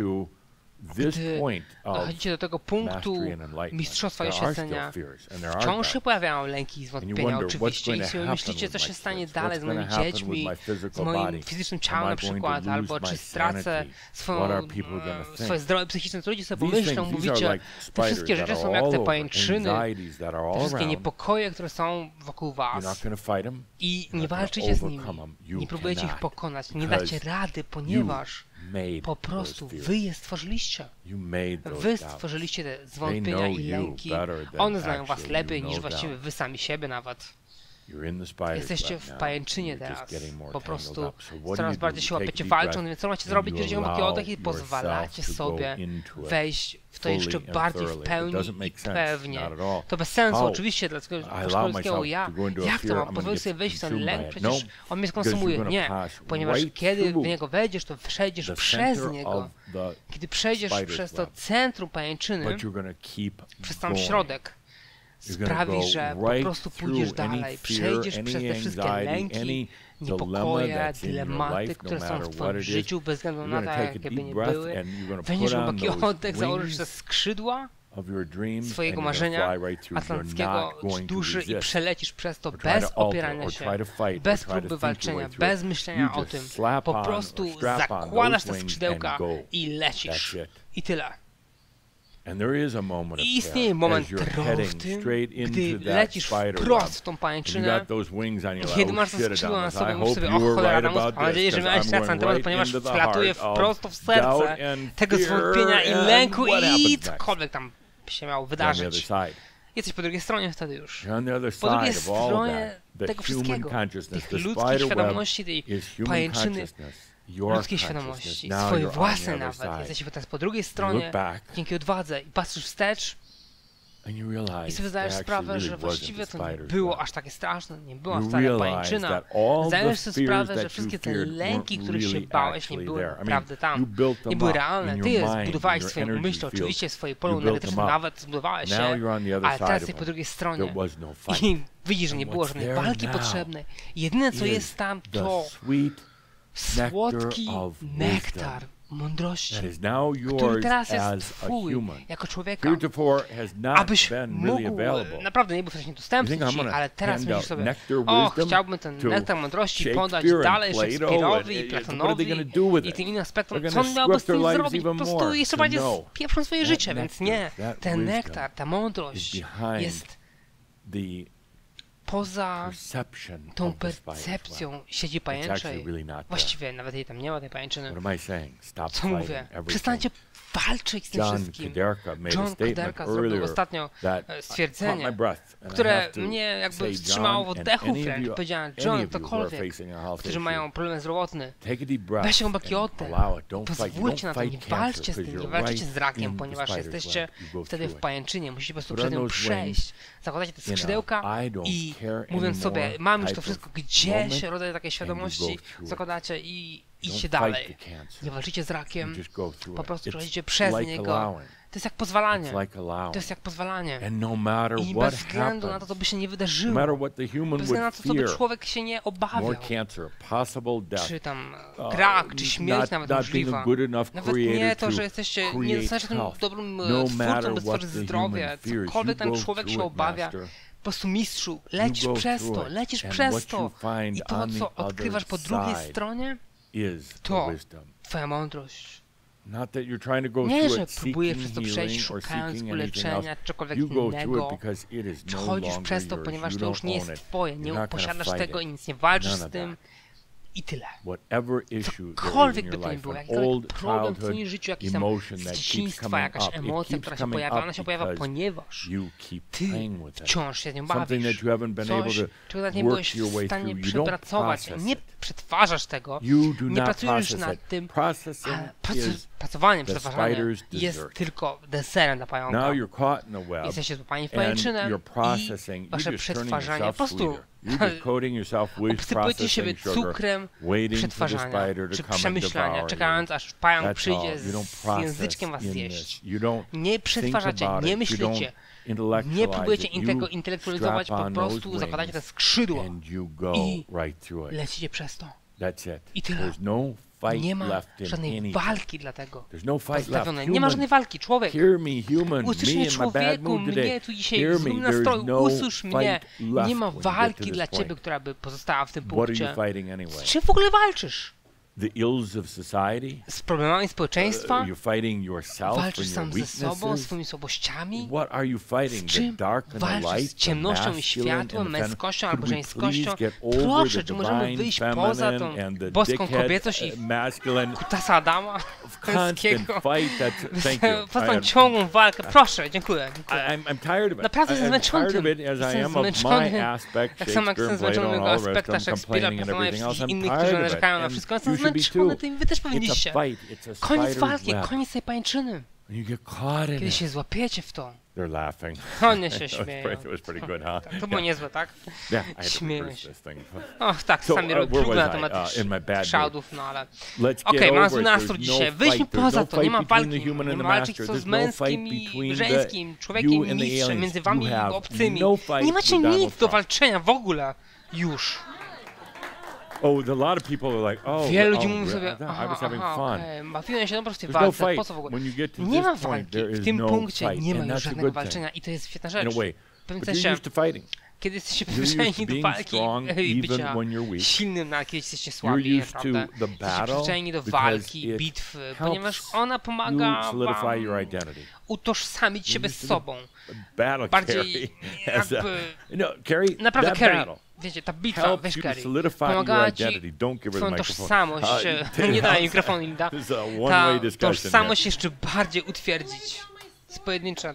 gdy dochodzicie do tego punktu mistrzostwa i oświecenia, wciąż się pojawiają lęki i zwątpienia oczywiście i sobie myślicie, co się stanie dalej z moimi dziećmi, z moim fizycznym ciałem na przykład, albo czy stracę swoje zdrowie psychiczne, co ludzie sobie pomyślą, mówicie, te wszystkie rzeczy są jak te pajęczyny, te wszystkie niepokoje, które są wokół was i nie walczycie z nimi, nie próbujecie ich pokonać, nie dacie rady, ponieważ po prostu wy je stworzyliście. Wy stworzyliście te zwątpienia i lęki. One znają was lepiej niż właściwie wy sami siebie nawet. Jesteście w pajęczynie teraz. Po prostu coraz bardziej się łapiecie walcząc, więc co macie zrobić? Bierzecie głęboki oddech i pozwalacie sobie wejść w to jeszcze bardziej w pełni i pewnie. To bez sensu, oczywiście, dla szkolskiego ja. Jak to mam? Pozwolić sobie wejść w ten lęk? Przecież on mnie skonsumuje. Nie, ponieważ kiedy w niego wejdziesz, to przejdziesz przez niego. Kiedy przejdziesz przez to centrum pajęczyny, przez sam środek, sprawi, że po prostu pójdziesz dalej, przejdziesz przez te wszystkie lęki, niepokoje, dylematy, które są w twoim życiu, bez względu na to, jakie by nie były. Weźmiesz głęboki oddech, założysz te skrzydła swojego marzenia atlantyckiego czy duszy i przelecisz przez to bez opierania się, bez próby walczenia, bez myślenia o tym. Po prostu zakładasz te skrzydełka i lecisz. I tyle. I istnieje moment terroru w tym, gdy lecisz wprost w tą pajęczynę i kiedy masz te skrzydła na sobie, mówisz sobie, o cholera, mam nadzieję, że miałeś rację na temat, ponieważ wlatuje wprost w serce tego zwątpienia i lęku i cokolwiek tam się miało wydarzyć. Jesteś po drugiej stronie wtedy już. Po drugiej stronie tego wszystkiego, tych ludzkich świadomości, tej pajęczyny ludzkiej świadomości, swojej własnej nawet. Jesteś teraz po drugiej stronie, dzięki odwadze i patrzysz wstecz i sobie zdajesz sprawę, że właściwie to nie było aż takie straszne, nie była wcale pajęczyna. Zdajesz sobie sprawę, że wszystkie te lęki, których się bałeś, nie były naprawdę tam, nie były realne. Ty je zbudowałeś w swoim umyśle, oczywiście w swojej polu energetycznym nawet zbudowałeś się, ale teraz jesteś po drugiej stronie i widzisz, że nie było żadnej walki potrzebnej. Jedyne co jest tam to słodki nektar mądrości, który teraz jest twój jako człoweka, abyś mógł, naprawdę nie był wcześniej dostępny ci, ale teraz myślisz sobie, chciałbym ten nektar mądrości podać dalej Szekspirowi i Platonowi i tym innym aspektom, co on miałby z tym zrobić, po prostu jeszcze bardziej spieprzą swoje życie, więc nie, ten nektar, ta mądrość jest poza tą percepcją siedzi pajęczej. Właściwie nawet jej tam nie ma, tej pajęczyny. Co mówię? Przestańcie walczyć z tym wszystkim. John Koderka zrobił ostatnio stwierdzenie, które mnie jakby wstrzymało w oddechu wręcz. Powiedziałem, John, ktokolwiek, którzy mają problem zdrowotny, weźcie głęboki oddech, pozwólcie na to, nie walczcie z tym, nie walczycie z rakiem, ponieważ jesteście wtedy w pajęczynie, musicie po prostu przez nią przejść. Zakładacie te skrzydełka i mówiąc sobie, mam już to wszystko, gdzieś rodzaj takiej świadomości zakładacie i idźcie dalej. Nie walczycie z rakiem, po prostu przechodzicie przez niego. To jest jak pozwalanie. To jest jak pozwalanie. I bez względu na to, co by się nie wydarzyło, bez względu na to, co by człowiek się nie obawiał, czy tam rak, czy śmierć nawet możliwa, nawet nie to, że jesteście, nie zostaniecie tym dobrym twórcą, by stworzyć zdrowie, cokolwiek ten człowiek się obawia, po prostu mistrzu, lecisz przez to i to, co odkrywasz po drugiej stronie, to twoja mądrość. Nie, że próbujesz przez to przejść, szukając uleczenia, czegokolwiek innego. Chodzisz przez to, ponieważ to już nie jest twoje, nie posiadasz tego i nic nie walczysz z tym. I tyle. Cokolwiek by to nie było, jakikolwiek problem w twoim życiu, jakiś tam z dzieciństwa, jakaś emocja, która się pojawia, ona się pojawia, ponieważ ty wciąż się z nią bawisz. Coś, czego nawet nie byłeś w stanie przepracować. Nie przetwarzasz tego, nie pracujesz nad tym, ale pracowanie, przetwarzanie jest tylko deserem dla pająka. Jesteście złapani w pajęczynę i wasze przetwarzanie po prostu obsypujecie siebie cukrem przetwarzania czy przemyślania, czekając aż pająk przyjdzie z języczkiem was zjeść. Nie przetwarzacie, nie myślicie, nie próbujecie tego intelektualizować, po prostu zakładacie te skrzydła i lecicie przez to. I tyle. Nie ma żadnej walki dlatego. Nie ma żadnej walki. Człowiek, usłysz mnie, człowieku, mnie tu dzisiaj w złym nastroju, usłysz mnie. Nie ma walki dla ciebie, która by pozostała w tym punkcie. Z czym w ogóle walczysz? Z problemami społeczeństwa? Walczysz sam ze sobą, swoimi słabościami? Z czym walczysz? Z ciemnością i światłem, męskością albo żeńskością? Proszę, czy możemy wyjść poza tą boską kobiecość i kutasa Adama męskiego? Poza tą ciągłą walkę. Proszę, dziękuję. Naprawdę jestem zmęczony tym. Jestem zmęczony. Tak samo jak jestem zmęczony mojego aspekta Szekspira, Platona i wszystkich innych, którzy narzekają na wszystko. Jestem zmęczony tym, wy też powinniście. Koniec walki, koniec tej pajęczyny. Kiedy się złapiecie w to, oni się śmieją. To było niezłe, tak? Śmieją się. Och, tak, sami próby na temat Shoudów, no ale... Okej, mam zły nastrój dzisiaj. Wyjdźmy poza to, nie ma walki. Nie ma walczyć co z męskim i żeńskim, człowiekiem i mistrzem, między wami i obcymi. Nie macie nic do walczenia w ogóle. Już. Wielu ludzi mówi sobie, bawiłem się dobrze w tej walce, po co w ogóle? Nie ma walki, w tym punkcie nie ma już żadnego walczenia i to jest świetna rzecz. W pewnym sensie, kiedy jesteście przyzwyczajeni do walki i bycia silnym, kiedy jesteście słabi, naprawdę, jesteście przyzwyczajeni do walki, bitwy, ponieważ ona pomaga wam utożsamić siebie z sobą. Bardziej jakby... Naprawdę, Carrie. Wiecie, ta bitwa, wiesz, Carrie, pomagała ci twoją tożsamość, nie daj mikrofonu, Linda, ta tożsamość jeszcze bardziej utwierdzić. To jest pojedyncza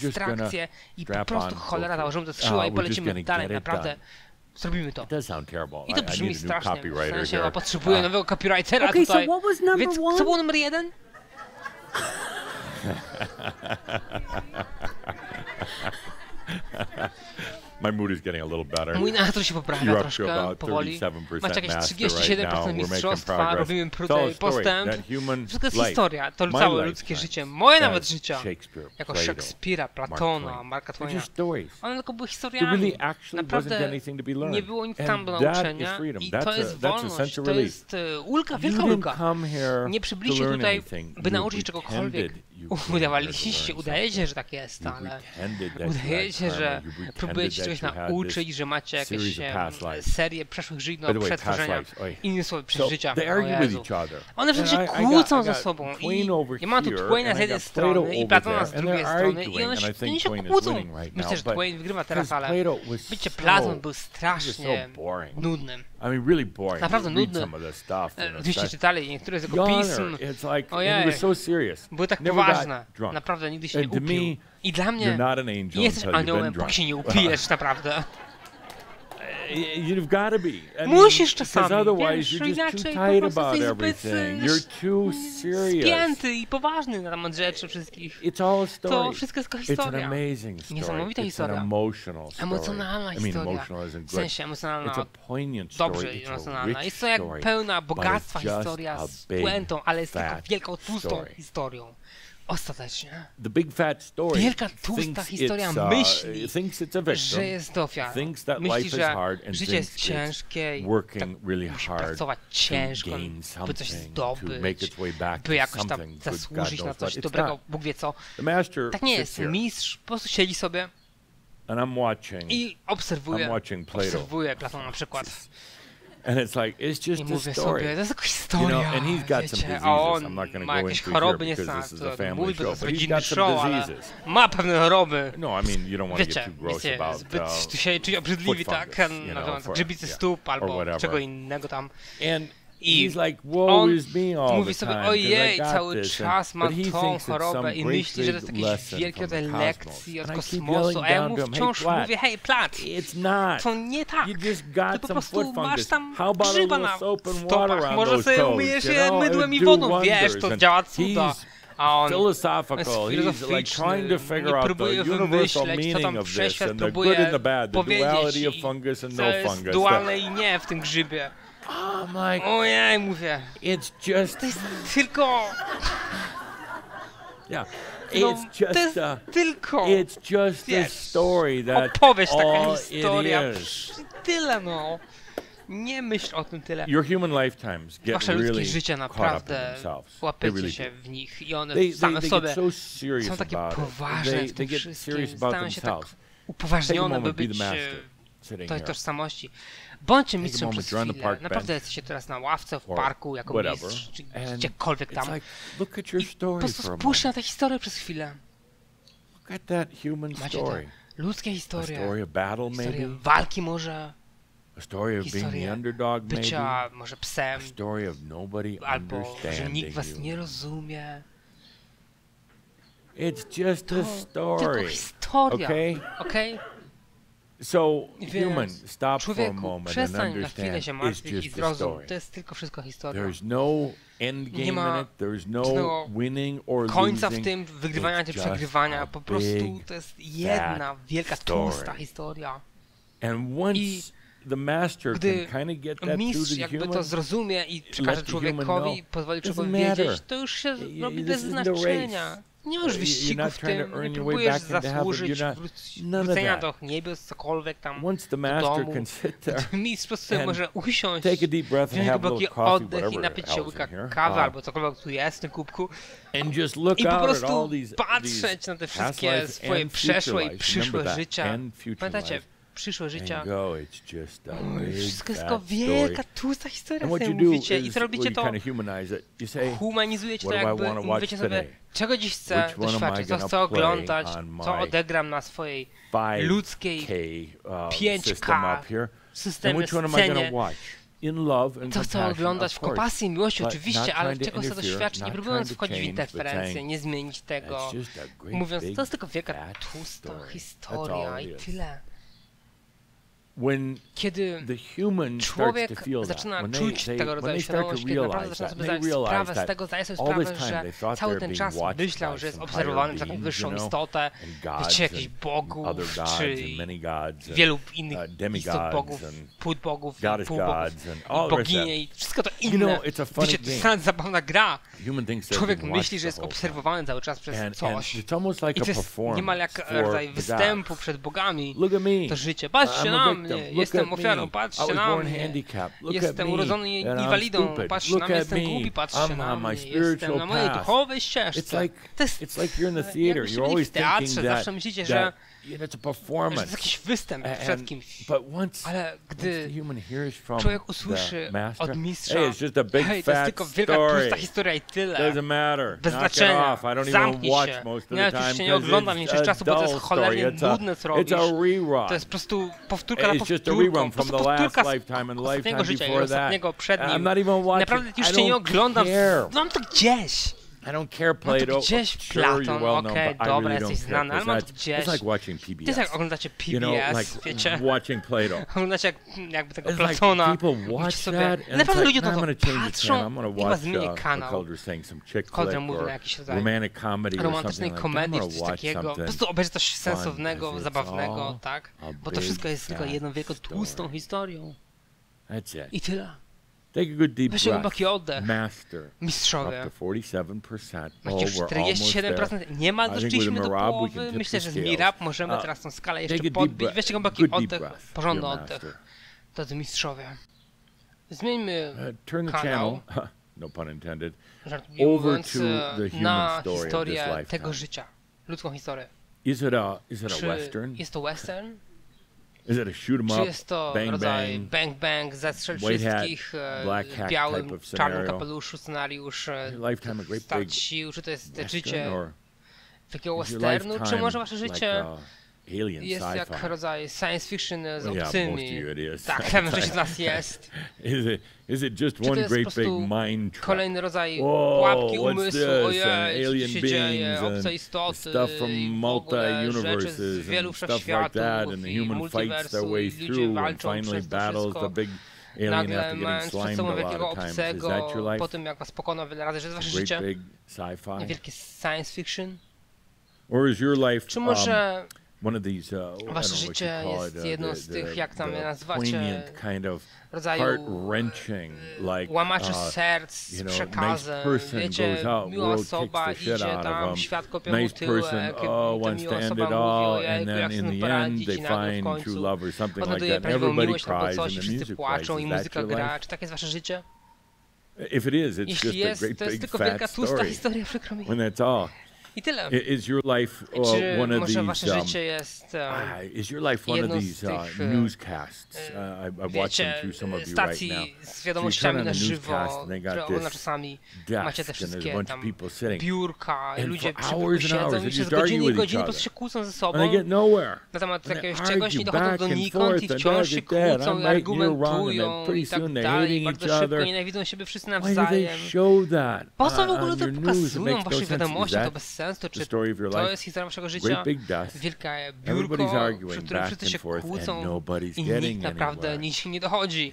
dystrakcje i po prostu cholera założymy te skrzydła i polecimy dalej, naprawdę. Zrobimy to. I to brzmi strasznie. W sensie ja potrzebuję nowego copywritera Okay, tutaj. so what was number Więc one? co było numer 1? My mood is getting a little better. Mój nastrój się poprawia troszkę, powoli. Macie jakieś 37% mistrzostwa, robimy postęp. Wszystko jest historia, to całe ludzkie życie, moje nawet życie. Jako Szekspira, Platona, Marka Twaina. One tylko były historiami. Naprawdę nie było nic tam do nauczenia i to jest wolność, to jest ulga, wielka ulga. Nie przybyliście tutaj, by nauczyć czegokolwiek. Udajecie, że tak jest, ale udajecie, że próbujecie czegoś nauczyć, że macie jakieś serię przeszłych żyć do przetworzenia, innymi słowy, przeżycia. One wszystkie się kłócą ze sobą i ja mam tu Twaina z jednej strony i Platona z drugiej strony i one się kłócą. Myślę, że Twain wygrywa teraz, ale bycie Platon był strasznie nudnym. Naprawdę nudny. Gdybyście czytali niektóre z jego pism, ojej, były tak poważne. Naprawdę nigdy się nie upił. I dla mnie nie jesteś aniołem, póki się nie upijesz, naprawdę. Musisz czasami, wiesz, inaczej po prostu jesteś zbyt spięty i poważny na temat rzeczy wszystkich. To wszystko jest tylko historia. Niesamowita historia. Emocjonalna historia. W sensie emocjonalna, dobrze emocjonalna. Jest to jak pełna bogactwa historia z puentą, ale jest tylko wielką, tłustą historią. Ostatecznie. Wielka, tłusta historia myśli, że jest ofiarą. Myśli, że życie jest ciężkie i tak musi pracować ciężko, by coś zdobyć, by jakoś tam zasłużyć na coś dobrego, Bóg wie co. Tak nie jest. Mistrz po prostu siedzi sobie i obserwuje Platona na przykład. I mówię sobie, to jest tylko historia, wiecie, a on ma jakieś choroby, nie znam, mówi, bo to jest rodzinny show, ale ma pewne choroby. Wiecie, zbyt tu się czuje obrzydliwi, tak, na temat grzybicy stóp albo czego innego tam. I on mówi sobie, ojej, cały czas ma tą chorobę i myśli, że to jest jakiś wielki rodzaj lekcji od kosmosu, a ja mu wciąż mówię, hej, Plat, to nie tak, ty po prostu masz tam grzyba na stopach, może sobie umyjesz je mydłem i wodą, wiesz, to działa cuda. A on jest filozoficzny, nie próbuje wymyśleć, co tam wszechświat próbuje powiedzieć i co jest dualne i nie w tym grzybie. Ojej, mówię. To jest tylko... to jest tylko... opowieść, taka historia. Tyle, no. Nie myśl o tym tyle. Wasze ludzkie życie naprawdę łapiecie się w nich i one same w sobie są takie poważne w tym wszystkim. Stają się tak upoważnione, by być tej tożsamości. Bądźcie mistrzem przez chwilę. Naprawdę jesteście teraz na ławce, w parku, jako mistrz, czy gdziekolwiek tam. I po prostu spójrzcie na tę historię przez chwilę. Macie te ludzkie historie, historię walki może, historię bycia może psem, albo że nikt was nie rozumie. To tylko historia, okej? Człowieku, przestań na chwilę się martwić i zrozum. To jest tylko wszystko historia. Nie ma końca w tym wygrywania czy przegrywania. Po prostu to jest jedna wielka, tłusta historia. I gdy mistrz jakby to zrozumie i przekaże człowiekowi, pozwoli człowiekowi wiedzieć, to już się robi bez znaczenia. Nie masz wyścigu w tym, nie próbujesz zasłużyć wrócenia do niebios, cokolwiek tam do domu. Mistrz po prostu może usiąść, wziąć głęboki oddech i napić się łyka kawy albo cokolwiek tu jest w tym kubku i po prostu patrzeć na te wszystkie swoje przeszłe i przyszłe życia. Pamiętacie? Przyszłe życia. Wszystko jest tylko wielka, tłusta historia, sobie mówicie. I co robicie, to humanizujecie to, jakby mówicie sobie, czego dziś chcę doświadczyć, co chcę oglądać, co odegram na swojej ludzkiej 5K systemie, scenie. Co chcę oglądać w kompasji i miłości oczywiście, ale czego chcę doświadczyć, nie próbując wchodzić w interferencję, nie zmienić tego, mówiąc, to jest tylko wielka, tłusta historia i tyle. kiedy człowiek zaczyna czuć tego rodzaju świadomość, kiedy naprawdę zaczyna sobie zdać sprawę z tego, zdaje sobie sprawę, że cały ten czas myślał, że jest obserwowany przez taką wyższą istotę, wiecie, jakichś bogów, czy wielu innych istot bogów, półbogów, półbogów, i boginie i wszystko to inne. Wiecie, to jest nawet zabawna gra. Człowiek myśli, że jest obserwowany cały czas przez coś. I to jest niemal jak rodzaj występu przed bogami. To życie. Patrzcie na mnie, jestem ofiarą, patrzcie na mnie. Jestem urodzony inwalidą, patrzcie na mnie, jestem głupi, patrzcie na mnie. Jestem na mojej duchowej ścieżce. To jest jakbyście w teatrze, zawsze myślicie, że to jest jakiś występ przed kimś, ale gdy człowiek usłyszy od mistrza, hej, to jest tylko wielka, tłusta historia i tyle, bez znaczenia, zamknij się, ja już się nie oglądam większość czasu, bo to jest cholernie nudne, co robisz, to jest po prostu powtórka na powtórką, po prostu powtórka z ostatniego życia i ostatniego przed nim, naprawdę już się nie oglądam, mam to gdzieś. Mam to gdzieś Platon, okej, dobra, jesteś znany, ale mam to gdzieś. To jest jak oglądacie PBS, wiecie? Oglądacie jakby tego Platona. Mówicie sobie, naprawdę ludzie to patrzą i chyba zmienię kanał. Koldra mówi na jakiś rodzaj romantycznej komedii, czy coś takiego. Po prostu obejrzę coś sensownego, zabawnego, tak? Bo to wszystko jest tylko jedną wielką, tłustą historią. I tyle. Weźcie głęboki oddech, mistrzowie. Macie już 47%, niemal doszliśmy do połowy. Myślę, że z Mirab możemy teraz tą skalę jeszcze podbić. Weźcie głęboki oddech, porządny oddech. Drodzy mistrzowie, zmieńmy kanał, żartobliwie mówiąc, na historię tego życia, ludzką historię. Czy jest to western? Czy jest to rodzaj bang bang, zastrzel wszystkich, w białym, czarnym kapeluszu, scenariusz, start sił, czy to jest życie takiego westernu, czy może wasze życie jest jak rodzaj science fiction z obcymi. Tak, pewnie większość z nas jest. Czy to jest po prostu kolejny rodzaj pułapki umysłu, ojej, co się dzieje, obce istoty i w ogóle rzeczy z wielu wszechświatów i multiversum i ludzie walczą przez to wszystko. Nagle mając przed sobą wielkiego obcego, po tym jak was pokonał wiele razy, że jest wasze życie wielkie science fiction? Czy może wasze życie jest jedną z tych, jak tam je nazywacie, rodzaju łamaczy serc z przekazem, wiecie, miła osoba idzie tam, świat kopią mu tyłek, ta miła osoba mówi, ojejku, jak sobie poradzić i nagle w końcu odnajduje prawdziwą miłość albo coś i wszyscy płaczą i muzyka gra. Czy takie jest wasze życie? Jeśli jest, to jest tylko wielka, tłusta historia, przykro mi. I tyle. Czy może wasze życie jest jedną z tych, wiecie, stacji z wiadomościami na żywo, które ogląda czasami, macie te wszystkie tam biurka, ludzie przy biurku siedzą i przez godziny i godziny po prostu się kłócą ze sobą na temat jakiegoś czegoś, nie dochodzą donikąd i wciąż się kłócą i argumentują i tak dalej, bardzo szybko nienawidzą siebie wszyscy nawzajem. Po co w ogóle to pokazują w waszych wiadomościach? To bez sensu. Czy to jest historia waszego życia? Wielkie biurko, przy którym wszyscy się kłócą i nikt naprawdę nic nie dochodzi.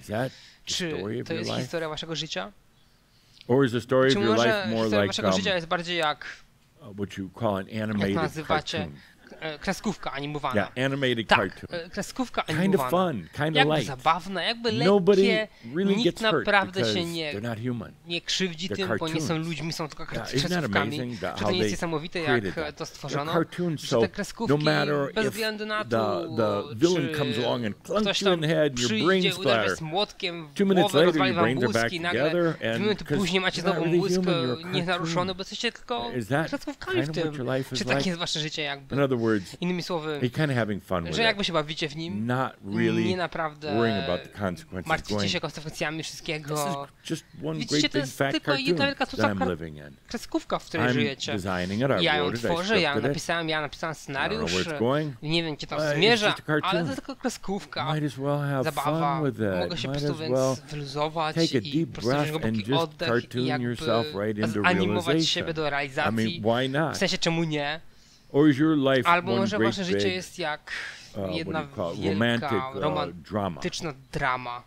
Czy to jest historia waszego życia? Czy może historia waszego życia jest bardziej jak nazywacie kreskówka animowana. Tak, kreskówka animowana. Jakby zabawna, jakby lekkie, nikt naprawdę się nie krzywdzi tym, bo nie są ludźmi, są tylko kreskówkami. Czy to nie jest niesamowite, jak to stworzono? Że te kreskówki, bez względu na to, czy ktoś tam przyjdzie, uderzy z młotkiem w głowę, rozwali wam mózg i nagle minut później macie znowu mózg nienaruszony, bo jesteście tylko kreskówkami w tym. Czy takie jest wasze życie jakby? Innymi słowy, że jakby się bawicie w nim, nie naprawdę martwicie się konsekwencjami wszystkiego. Widzicie, to jest tylko jedna wielka kreskówka, w której żyjecie. Ja ją tworzę, ja ją napisałem, scenariusz, nie wiem, gdzie tam zmierza, ale to jest tylko kreskówka, zabawa. Mogę się po prostu więc wyluzować i po prostu wziąć głęboki oddech i jakby zanimować siebie do realizacji. W sensie, czemu nie? Albo może wasze życie jest jak jedna wielka, romantyczna drama.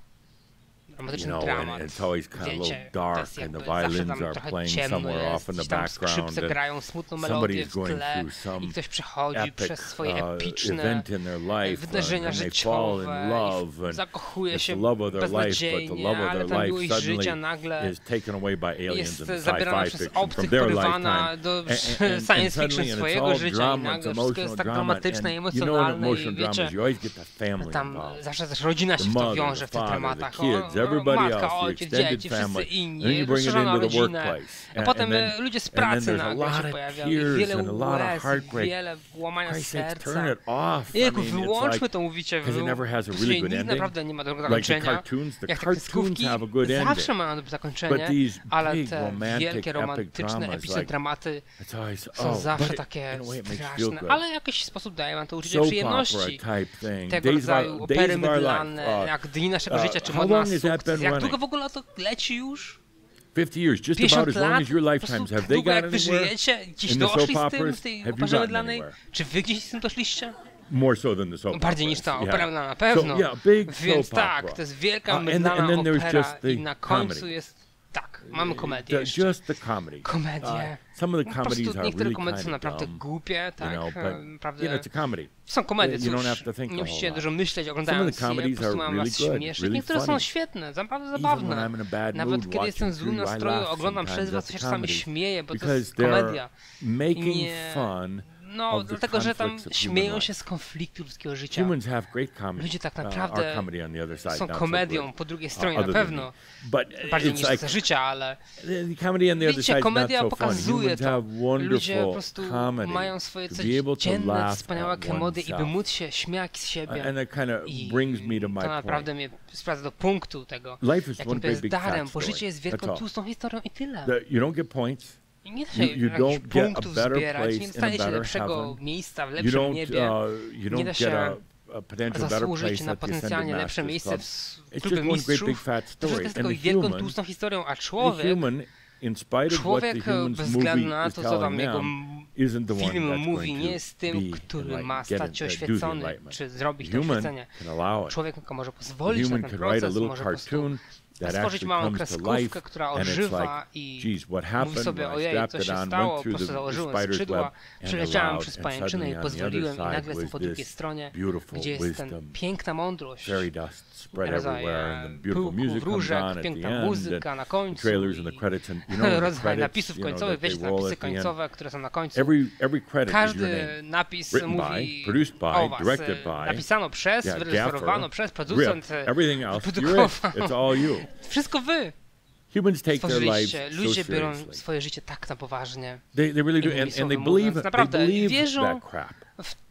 Romantyczny dramat. Wiecie, to jest jakby zawsze tam trochę ciemno jest, gdzieś tam skrzypce grają smutną melodię w tle i ktoś przechodzi przez swoje epyczne wydarzenia życiowe i zakochuje się beznadziejnie, ale ta miłość życia nagle jest zabierana przez obcych, porywana do science fiction swojego życia i nagle wszystko jest tak dramatyczne i emocjonalne i wiecie, tam zawsze też rodzina się w to wiąże w tych tematach. Matka, ojciec, dzieci, wszyscy inni, rozszerzona rodzinę. A potem ludzie z pracy nagle się pojawiają. I wiele łez, wiele łamania serca. Jejku, wyłączmy to, mówicie wy. Nigdy naprawdę nie ma dobrego zakończenia. Jak te kreskówki zawsze mają dobre zakończenie, ale te wielkie, romantyczne, epicne dramaty są zawsze takie straszne. Ale w jakiś sposób daje wam to uczucie przyjemności. Tego rodzaju opery mydlane, jak Dni naszego życia, czy Moda na sukces. Jak długo w ogóle to leci już? 50 lat, długo jak wy żyjecie, gdzieś doszli z tym, z tej operze mydlanej? Czy wy gdzieś z tym doszliście? Bardziej niż ta opera na pewno. Więc tak, to jest wielka mydlana opera i na końcu jest... Tak, mamy komedię jeszcze. Komedię. Po prostu niektóre komedie są naprawdę głupie, tak? Naprawdę są komedie, cóż, nie musicie dużo myśleć oglądając je, po prostu mają was śmieszyć. Niektóre są świetne, naprawdę zabawne. Nawet kiedy jestem w złym nastroju, oglądam przez was, to się czasami śmieję, bo to jest komedia. No, dlatego, że tam śmieją się z konfliktu ludzkiego życia. Ludzie tak naprawdę są komedią po drugiej stronie, na pewno. Bardziej niż z życia, ale... Wiecie, komedia pokazuje to. Ludzie po prostu mają swoje codzienne, wspaniałe komedie i by móc się śmiać z siebie. I to naprawdę mnie sprowadza do punktu tego, jakim to jest darem, bo życie jest wielką, tłustą historią i tyle. I nie da się jakichś punktów zbierać, nie dostajecie lepszego miejsca w lepszym niebie, nie da się zasłużyć na potencjalnie lepsze miejsce w klubie mistrzów. To wszystko jest tylko wielką, tłustą historią, a człowiek bez względu na to, co tam jego film mówi, nie jest tym, który ma stać się oświecony, czy zrobić to oświecenie. Człowiek może pozwolić na ten proces, może po prostu stworzyć małą kreskówkę, która ożywa i mówi sobie, ojej, co się stało, po prostu założyłem skrzydła, przeleciałem przez pajęczynę i pozwoliłem i nagle jestem po drugiej stronie, gdzie jest ten piękna mądrość, rodzaj pyłków, różek, piękna muzyka na końcu i rodzaj napisów końcowych, wiecie, napisy końcowe, które są na końcu. Każdy napis mówi o was. Napisano przez, wyreżyserowano przez, producent wyprodukował. Wszystko wy stworzyliście. Ludzie biorą swoje życie tak na poważnie. Naprawdę wierzą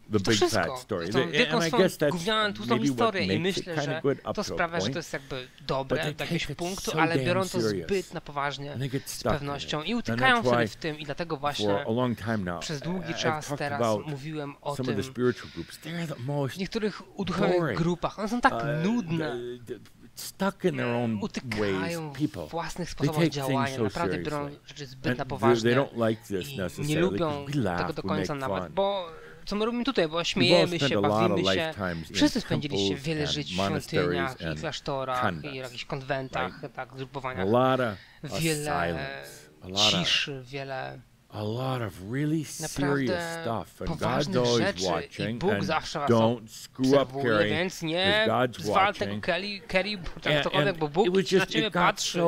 w to wszystko, w tą wielką swoją gównianą, tłustą historię i myślę, że to sprawia, że to jest jakby dobre do jakiegoś punktu, ale biorą to zbyt na poważnie z pewnością i utykają sobie w tym i dlatego właśnie przez długi czas teraz mówiłem o tym w niektórych uduchowionych grupach. One są tak nudne. Utykają w własnych sposobach działania, naprawdę biorą rzeczy zbyt na poważnie i nie lubią tego do końca nawet, bo co my robimy tutaj, bo śmiejemy się, bawimy się. Wszyscy spędziliście wiele żyć w świątyniach i klasztorach i jakichś konwentach, tak, grupowania. Wiele ciszy, wiele naprawdę poważnych rzeczy i Bóg zawsze was obserwuje, więc nie zwal tego Kerry, cokolwiek, bo Bóg na ciebie patrzy.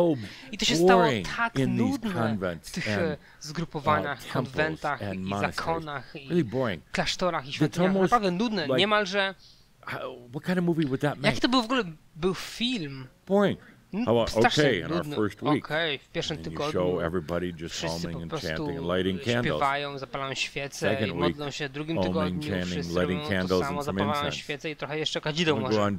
I to się stało tak nudne w tych zgrupowaniach, konwentach i zakonach i klasztorach i świątyniach. Naprawdę nudne, niemalże... Jaki to był w ogóle film? Strasznie nudno. Okej, w pierwszym tygodniu wszyscy po prostu śpiewają, zapalają świece i modlą się. W drugim tygodniu wszyscy robią to samo, zapalają świece i trochę jeszcze kadzideł może.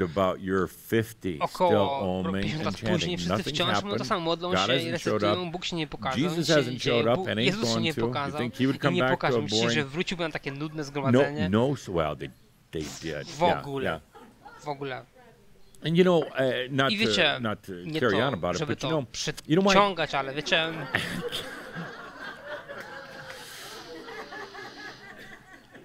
Około 50 lat później wszyscy wciąż mówią to samo, modlą się i recytują, Bóg się nie pokazał, Jezus się nie pokazał i nie pokaże. Myślicie, że wróciłby na takie nudne zgromadzenie? W ogóle. I wiecie, nie to, żeby to przyciągać, ale wiecie...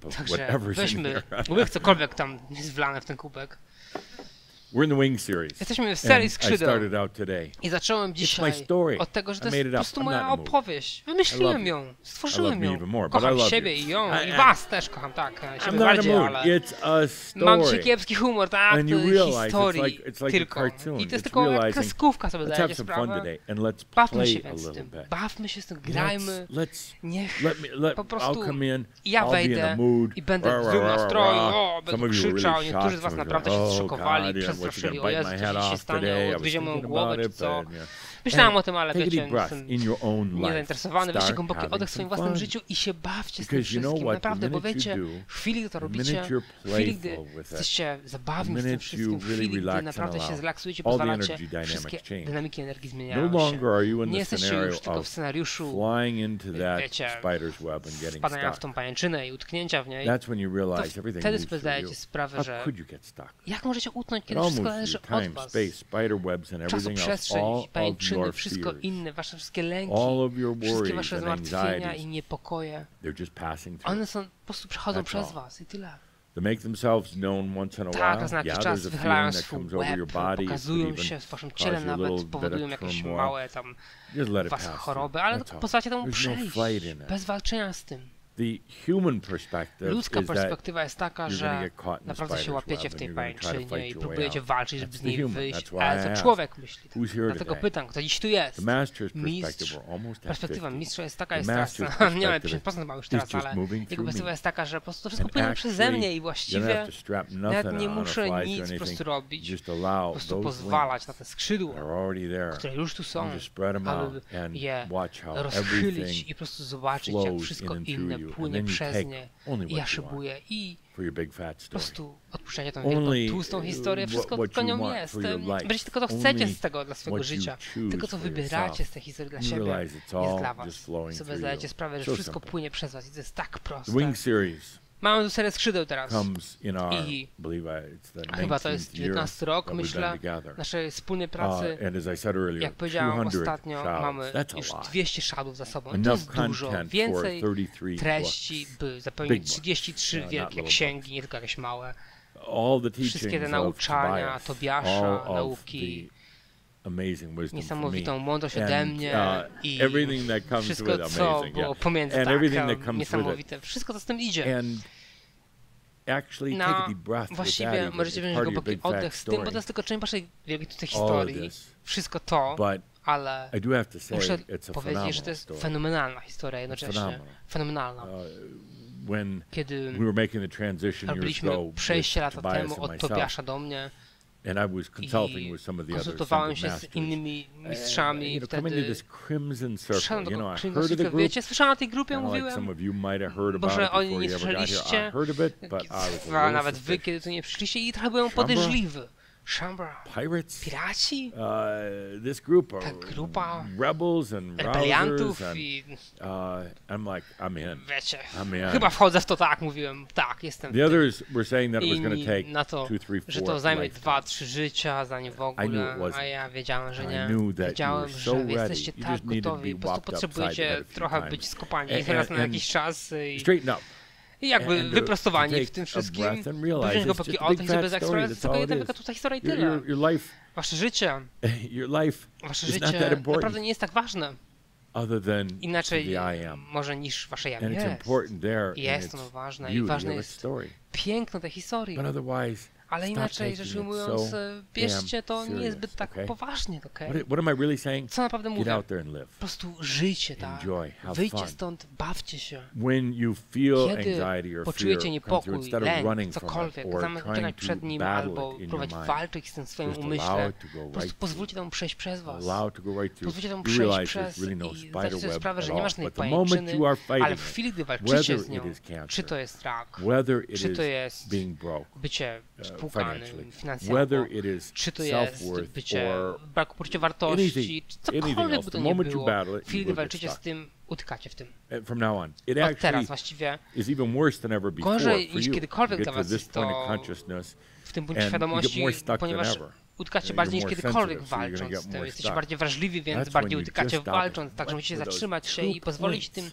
sip of Także whatever's in weźmy, there. mówię cokolwiek tam jest wlane w ten kubek. We're in the Wing series. Jesteśmy w serii I Skrzydeł. started out today. I zacząłem dzisiaj od tego, że to jest po prostu moja opowieść. Wymyśliłem ją, stworzyłem ją. Kocham siebie i ją, i was też kocham, tak. Siebie bardziej, ale mam dzisiaj kiepski humor, tak, to jest historii tylko. I to jest tylko jak kreskówka, sobie zdajecie sprawę. Bawmy się więc z tym, bawmy się z tym, grajmy. Niech po prostu ja wejdę i będę w złym nastroju, będę krzyczał. Niektórzy z was naprawdę się zszokowali, przestraszyli, o Jezu, co się stanie, odwiezie moją głowę, czy co. Myślałem o tym, ale wiecie, jestem niezainteresowany. Weźcie głęboki oddech w swoim własnym życiu i się bawcie z tym wszystkim, naprawdę, bo wiecie, w chwili, gdy to robicie, w chwili, gdy jesteście zabawni z tym wszystkim, w chwili, gdy naprawdę się zrelaksujecie, pozwalacie, wszystkie dynamiki energii zmieniają się. Nie jesteście już tylko w scenariuszu, wiecie, wpadania w tą pajęczynę i utknięcia w niej, to wtedy sobie zdajecie sprawę, że jak możecie utknąć, kiedy wszystko zależy od was. Czasoprzestrzeń, pajęczyny, wszystko inne, wasze wszystkie lęki, wszystkie wasze zmartwienia i niepokoje, one są, po prostu przechodzą przez was i tyle. Tak, raz na jakiś czas wychylają swój łeb, pokazują się w waszym ciele nawet, powodują jakieś małe tam was choroby, ale pozwalacie temu przejść, bez walczenia z tym. Ludzka perspektywa jest taka, że naprawdę się łapiecie w tej pajęczynie i próbujecie walczyć, żeby z niej wyjść, ale to człowiek myśli. Dlatego pytam, kto dziś tu jest? Mistrz. Perspektywa mistrza jest taka, jest teraz, nie mam 50% ma już teraz, ale jego perspektywa jest taka, że po prostu to wszystko płynie przeze mnie i właściwie nawet nie muszę nic po prostu robić, po prostu pozwalać na te skrzydła, które już tu są, aby je rozchylić i po prostu zobaczyć, jak wszystko inne płynie przez nie i ja szybuję i po prostu odpuszczacie tą wielką, tłustą historię, wszystko tylko nią jest. Będziecie tylko to chcecie z tego dla swojego życia, tylko co wybieracie z tej historii dla siebie jest dla was. I sobie zdajecie sprawę, że wszystko płynie przez was i to jest tak proste. Mamy tu serię Skrzydeł teraz i chyba to jest 19 rok, myślę, naszej wspólnej pracy. Jak powiedziałem ostatnio, mamy już 200 Shoudów za sobą. To jest dużo, więcej treści, by zapełnić 33 wielkie księgi, nie tylko jakieś małe. Wszystkie te nauczania Tobiasza, nauki, niesamowitą mądrość ode mnie i wszystko, co było pomiędzy, tak, niesamowite. Wszystko, co z tym idzie. Właściwie możecie wziąć głęboki oddech z tym, bo to jest tylko część waszej wielkiej tutaj historii. Wszystko to, ale muszę powiedzieć, że to jest fenomenalna historia jednocześnie. Fenomenalna. Kiedy robiliśmy przejście lata temu od Tobiasza do mnie, i konsultowałem się z innymi mistrzami wtedy. Przyszedłem do Crimson Circle, wiecie, słyszałem o tej grupie, mówiłem, może oni nie słyszeliście, a nawet wy, kiedy tu nie przyszliście i trochę byłem podejrzliwy. Shambra, piraci? Ta grupa rebeliantów i wiecie, chyba wchodzę w to, tak, mówiłem, tak, jestem inni na to, że to zajmie 2-3 życia, zanim w ogóle, a ja wiedziałem, że nie. Wiedziałem, że wy jesteście tak gotowi, po prostu potrzebujecie trochę być skopani raz na jakiś czas i jakby wyprostowani w tym wszystkim, wziąć głęboki oddech i sobie zdać sprawę, że tylko jedna wielka tutaj historia i tyle. Wasze życie naprawdę nie jest tak ważne. Inaczej może niż wasze ja jest. Jest ono ważne i ważne jest piękno tej historii. Ale inaczej rzecz ujmując, bierzcie to niezbyt tak poważnie, okej? Co naprawdę mówię? Po prostu żyjcie, tak? Wyjdźcie stąd, bawcie się. Kiedy poczujecie niepokój, lęk, cokolwiek, zamiast uciekać przed nim albo próbować walczyć z tym swoim umyśle, po prostu pozwólcie temu przejść przez was. Pozwólcie temu przejść przez i zdajcie sobie sprawę, że nie masz tej pajęczyny, ale w chwili, gdy walczycie z nią, czy to jest rak, czy to jest bycie spłukanym finansowo, czy to jest bycie braku poczucia wartości, czy cokolwiek by to nie było, w chwili, gdy walczycie z tym, utykacie w tym. Od teraz właściwie gorzej niż kiedykolwiek dla was jest to w tym punkcie świadomości, ponieważ utykacie bardziej niż kiedykolwiek walcząc z tym. Jesteście bardziej wrażliwi, więc bardziej utykacie walcząc, także musicie zatrzymać się i pozwolić tym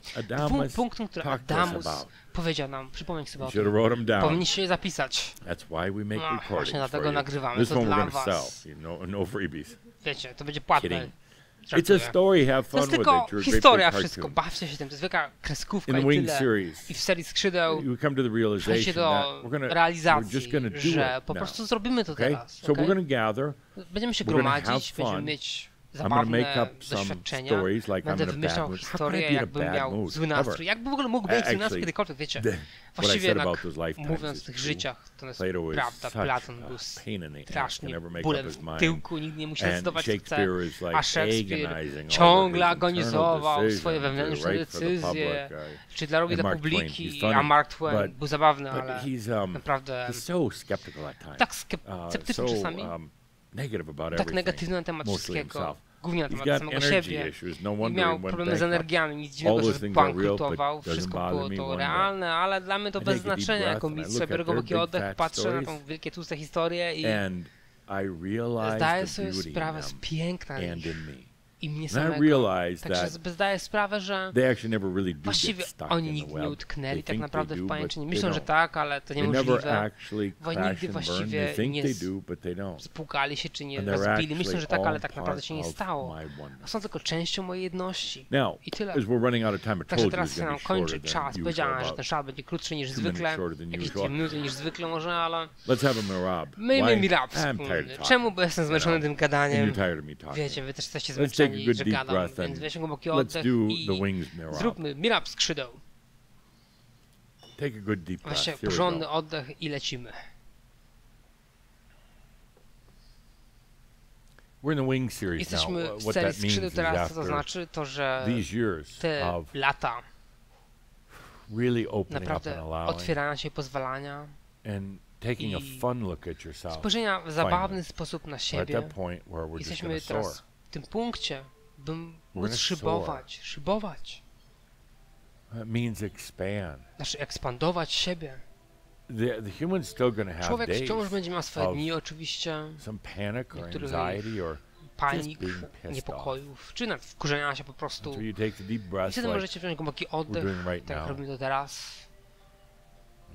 dwóm punktom, które Adamus powiedział nam, przypomnieć sobie o tym. Powinniście je zapisać. Właśnie dlatego nagrywamy to dla was. Wiecie, to będzie płatne. It's a story, have fun with it. To jest tylko historia, great wszystko, bawcie się tym, to jest wielka kreskówka In i the Wings tyle. series, I w serii Skrzydeł we come to the przejdźcie realization do that we're realizacji, just gonna do że it po now. prostu zrobimy to Okay? teraz. So Okay? we're going to gather. Będziemy się we're gonna have gromadzić, będziemy fun. mieć I'm going to make zabawne up some doświadczenia. stories like I'm Będę in a bad wymyślał mood. How can I historię, be in a jakbym bad miał mood? zły nastrój. Jakby w ogóle mógł być zły nastrój Actually, kiedykolwiek, wiecie. what I Właściwie said jednak, about those lifetimes mówiąc is o tych true. życiach, to jest Plato is prawda. such Platon a był pain in the ass, strasznie can never make bólem up his w mind. tyłku, nigdy nie musi And zdecydować, co chce. Shakespeare is like A Szekspir agonizing ciągle over his agonizował internal swoje decision wewnętrzne to write for the decyzje, public. czy dla robi And dla Mark Twain, publiki, he's funny, a Mark Twain but- był zabawny, But ale he's naprawdę so skeptical at times. tak sceptyczny czasami, Negative about tak everything. negatywny na temat mostly wszystkiego, himself. głównie na He's temat got samego energy siebie. issues. No I wonder miał he went problemy z bankrupt. energiami, nic All dziwnego, those że things are real, but bankrutował, doesn't wszystko bother było me to one realne, ale dla mnie to I bez take a deep znaczenia breath jako and I mistrz. look Ja biorę at głęboki their big oddech, fat patrzę na tą stories. wielkie tłuste historie i And I realized zdaję the sobie beauty in sprawę z them piękna and ich in me. i mnie And I samego. realized Także that sobie zdaję sprawę, że they actually never really do właściwie get stuck oni in the nigdy nie web. utknęli They tak think naprawdę they w do, pajęczynie. but Myślą, they że don't. tak, ale to They never niemożliwe. actually Bo crash nigdy and burn. właściwie They think nie they do, but they don't. spłukali się czy nie And they're rozbili. Myślą, że actually tak, ale all tak naprawdę się nie part of stało. my oneness. Są tylko częścią mojej jedności. Now, I tyle. as we're running out of time, I Także told you teraz it's się going nam to be kończy shorter czas. than Powiedziałem, że usual. ten szal będzie krótszy niż 2 minutes zwykle. shorter than Jakieś usual. 2 minuty niż zwykle może, ale Let's have a mirab. miejmy Why? mirab I'm tired wspólny. of talking. Czemu? Bo jestem zmęczony You tym know, gadaniem. and you're tired of me talking. Wiecie, wy też jesteście Let's take a zmęczeni, good że deep gadam, breath więc and weźmy głęboki let's oddech do i the wings mirab. zróbmy mirab skrzydeł. Take a good deep breath. Weźcie Here we porządny go. oddech i lecimy. We're in the wing series Jesteśmy now. w What serii that means skrzydeł is teraz, to after znaczy to, że these years te of lata really opening up and naprawdę allowing otwierania się i pozwalania, and taking a i fun look at yourself. spojrzenia w zabawny sposób na We're at siebie. that point where we're just Jesteśmy going to soar. teraz w tym punkcie, bym gonna móc szybować. That means expand. Znaczy ekspandować siebie. The human's still going to have Człowiek days wciąż będzie miał swoje of dni oczywiście, some panic or niektórych anxiety or panik, just being pissed niepokojów, czy nawet wkurzenia się po prostu. until you take the deep I breaths wtedy like możecie wziąć głęboki we're oddech, doing right tak jak now. robimy to teraz.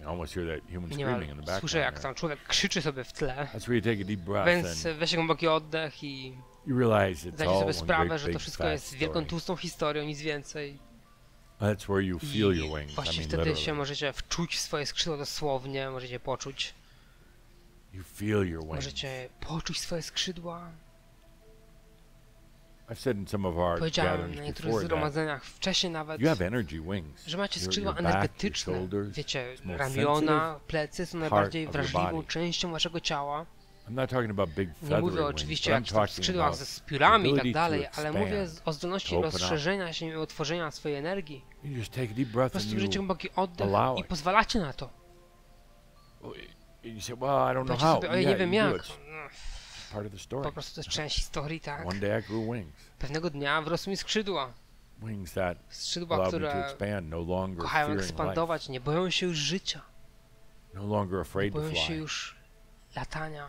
You almost hear that human Nie ma, screaming in the słyszę jak background. tam człowiek krzyczy sobie w tle, That's where you take a deep breath więc and weźcie głęboki oddech i you realize it's zdajcie all sobie one sprawę, great że to big wszystko fat jest wielką story. tłustą historią, nic więcej. That's where you feel your wings. I Właśnie mean wtedy się literally. możecie wczuć w swoje skrzydła dosłownie, możecie poczuć. You feel your wings. Możecie poczuć swoje skrzydła. I've said in some of our Powiedziałem gatherings na niektórych before that zgromadzeniach wcześniej nawet, you have energy wings. że macie Your skrzydła back, your energetyczne. shoulders, Wiecie, it's more ramiona, plecy są najbardziej part of your wrażliwą body. częścią waszego ciała. I'm not talking about big Nie feathery mówię wings, oczywiście but o I'm jakichś tam talking skrzydłach about ze spiórami i ability tak to dalej, ale expand, mówię o zdolności to open up. rozszerzenia się i otworzenia swojej energii. You just take a deep Po breath prostu and bierzecie you głęboki oddech allow i it. pozwalacie na to. You say, well, I don't know Powiecie how. sobie, oj, nie Yeah, wiem you do. jak. It's part of the story. Po prostu to jest część historii, tak. One day I grew wings. Pewnego dnia wyrosły mi skrzydła. Wings that Skrzydła, allow me to które expand, no longer kochają fearing life, ekspandować, nie boją się już życia, no longer nie afraid to boją się fly, już latania,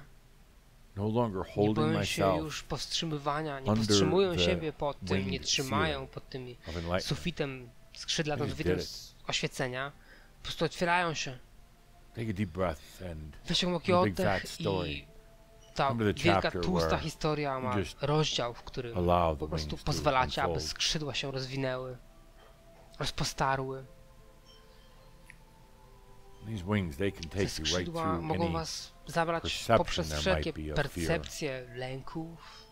no longer nie holding boją się myself już powstrzymywania, nie under powstrzymują the siebie pod tym, nie winged trzymają ceiling pod tymi of enlightenment. sufitem skrzydlatym, They just sufitem did it. oświecenia, po prostu otwierają się. Take a deep breath and Weźcie głęboki the big oddech fat story. i ta Come to the wielka, chapter tłusta where historia ma just rozdział, w którym allow po the prostu wings to pozwalacie, aby unfold. skrzydła się rozwinęły, rozpostarły. These wings, they can Te take you right skrzydła through mogą any was zabrać perception poprzez there wszelkie might be of fear. percepcje lęków,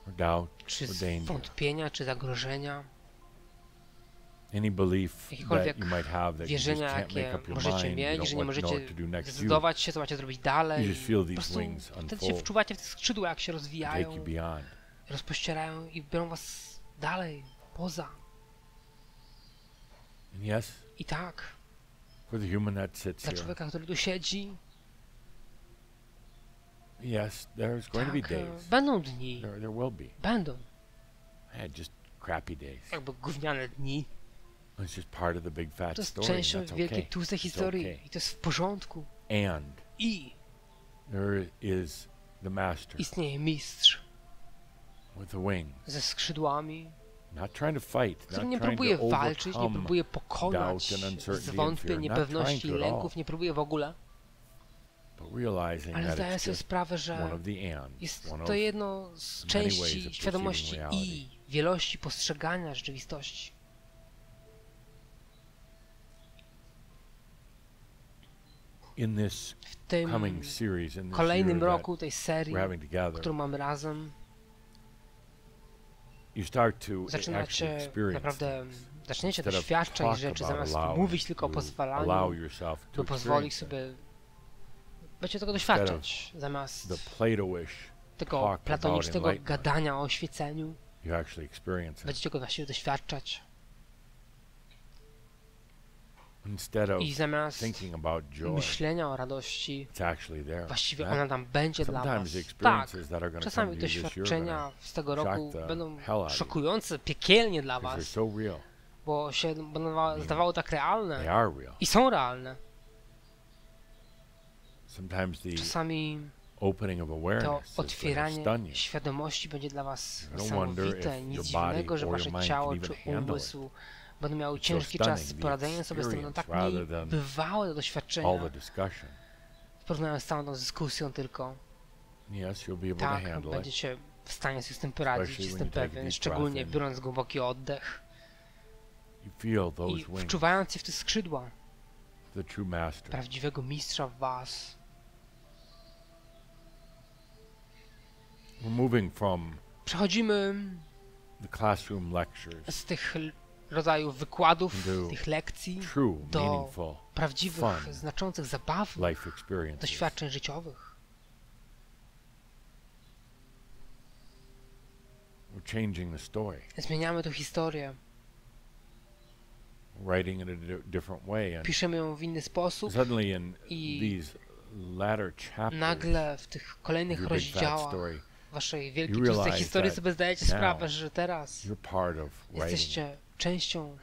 or doubt czy or danger. wątpienia, czy zagrożenia, Any belief that jakiekolwiek you might have that you just wierzenia, can't make jakie up your możecie mind, you mieć, don't że nie know możecie what to do next. You zdecydować się, co macie zrobić dalej. just feel Po these prostu wings wtedy się unfold, wczuwacie w te skrzydła, jak się take rozwijają, you beyond. rozpościerają i biorą was dalej, poza. And yes, I tak, for the human that sits dla here, człowieka, który tu siedzi, yes, there's going to be tak, days. będą dni, There will be. będą, I had just crappy days. jakby gówniane dni. It's just part of the big fat To jest story. częścią That's wielkiej, okay. tłustej It's historii okay. i to jest w porządku. And I there is Istnieje mistrz ze skrzydłami, który nie próbuje walczyć, nie próbuje pokonać zwątpień, niepewności, lęków, nie próbuje w ogóle, ale zdaje sobie sprawę, że jest to jedno z części świadomości i wielości postrzegania rzeczywistości. W tym kolejnym roku, tej serii, którą mamy razem, zaczniecie doświadczać rzeczy, zamiast mówić tylko o pozwalaniu, by pozwolić sobie, będziecie tego doświadczać, zamiast tego platonicznego gadania o oświeceniu, będziecie go właściwie doświadczać. I zamiast myślenia o radości, właściwie ona tam będzie dla was. Tak, czasami doświadczenia z tego roku będą szokujące, piekielnie dla was, bo się będą zdawały tak realne i są realne. Czasami to otwieranie świadomości będzie dla was niesamowite, nic dziwnego, że wasze ciało czy umysł będą miały ciężki czas poradzenia sobie z tym, no tak niebywałe doświadczenia w porównaniu z całą tą dyskusją tylko. Tak, będziecie w stanie sobie z tym poradzić, jestem pewien, szczególnie biorąc głęboki oddech i wczuwając się w te skrzydła prawdziwego mistrza w was. Przechodzimy z tych rodzajów wykładów, tych lekcji do prawdziwych, znaczących, zabawnych doświadczeń życiowych. Zmieniamy tę historię. Piszemy ją w inny sposób i nagle w tych kolejnych rozdziałach waszej wielkiej, tłustej historii sobie zdajecie sprawę, że teraz jesteście częścią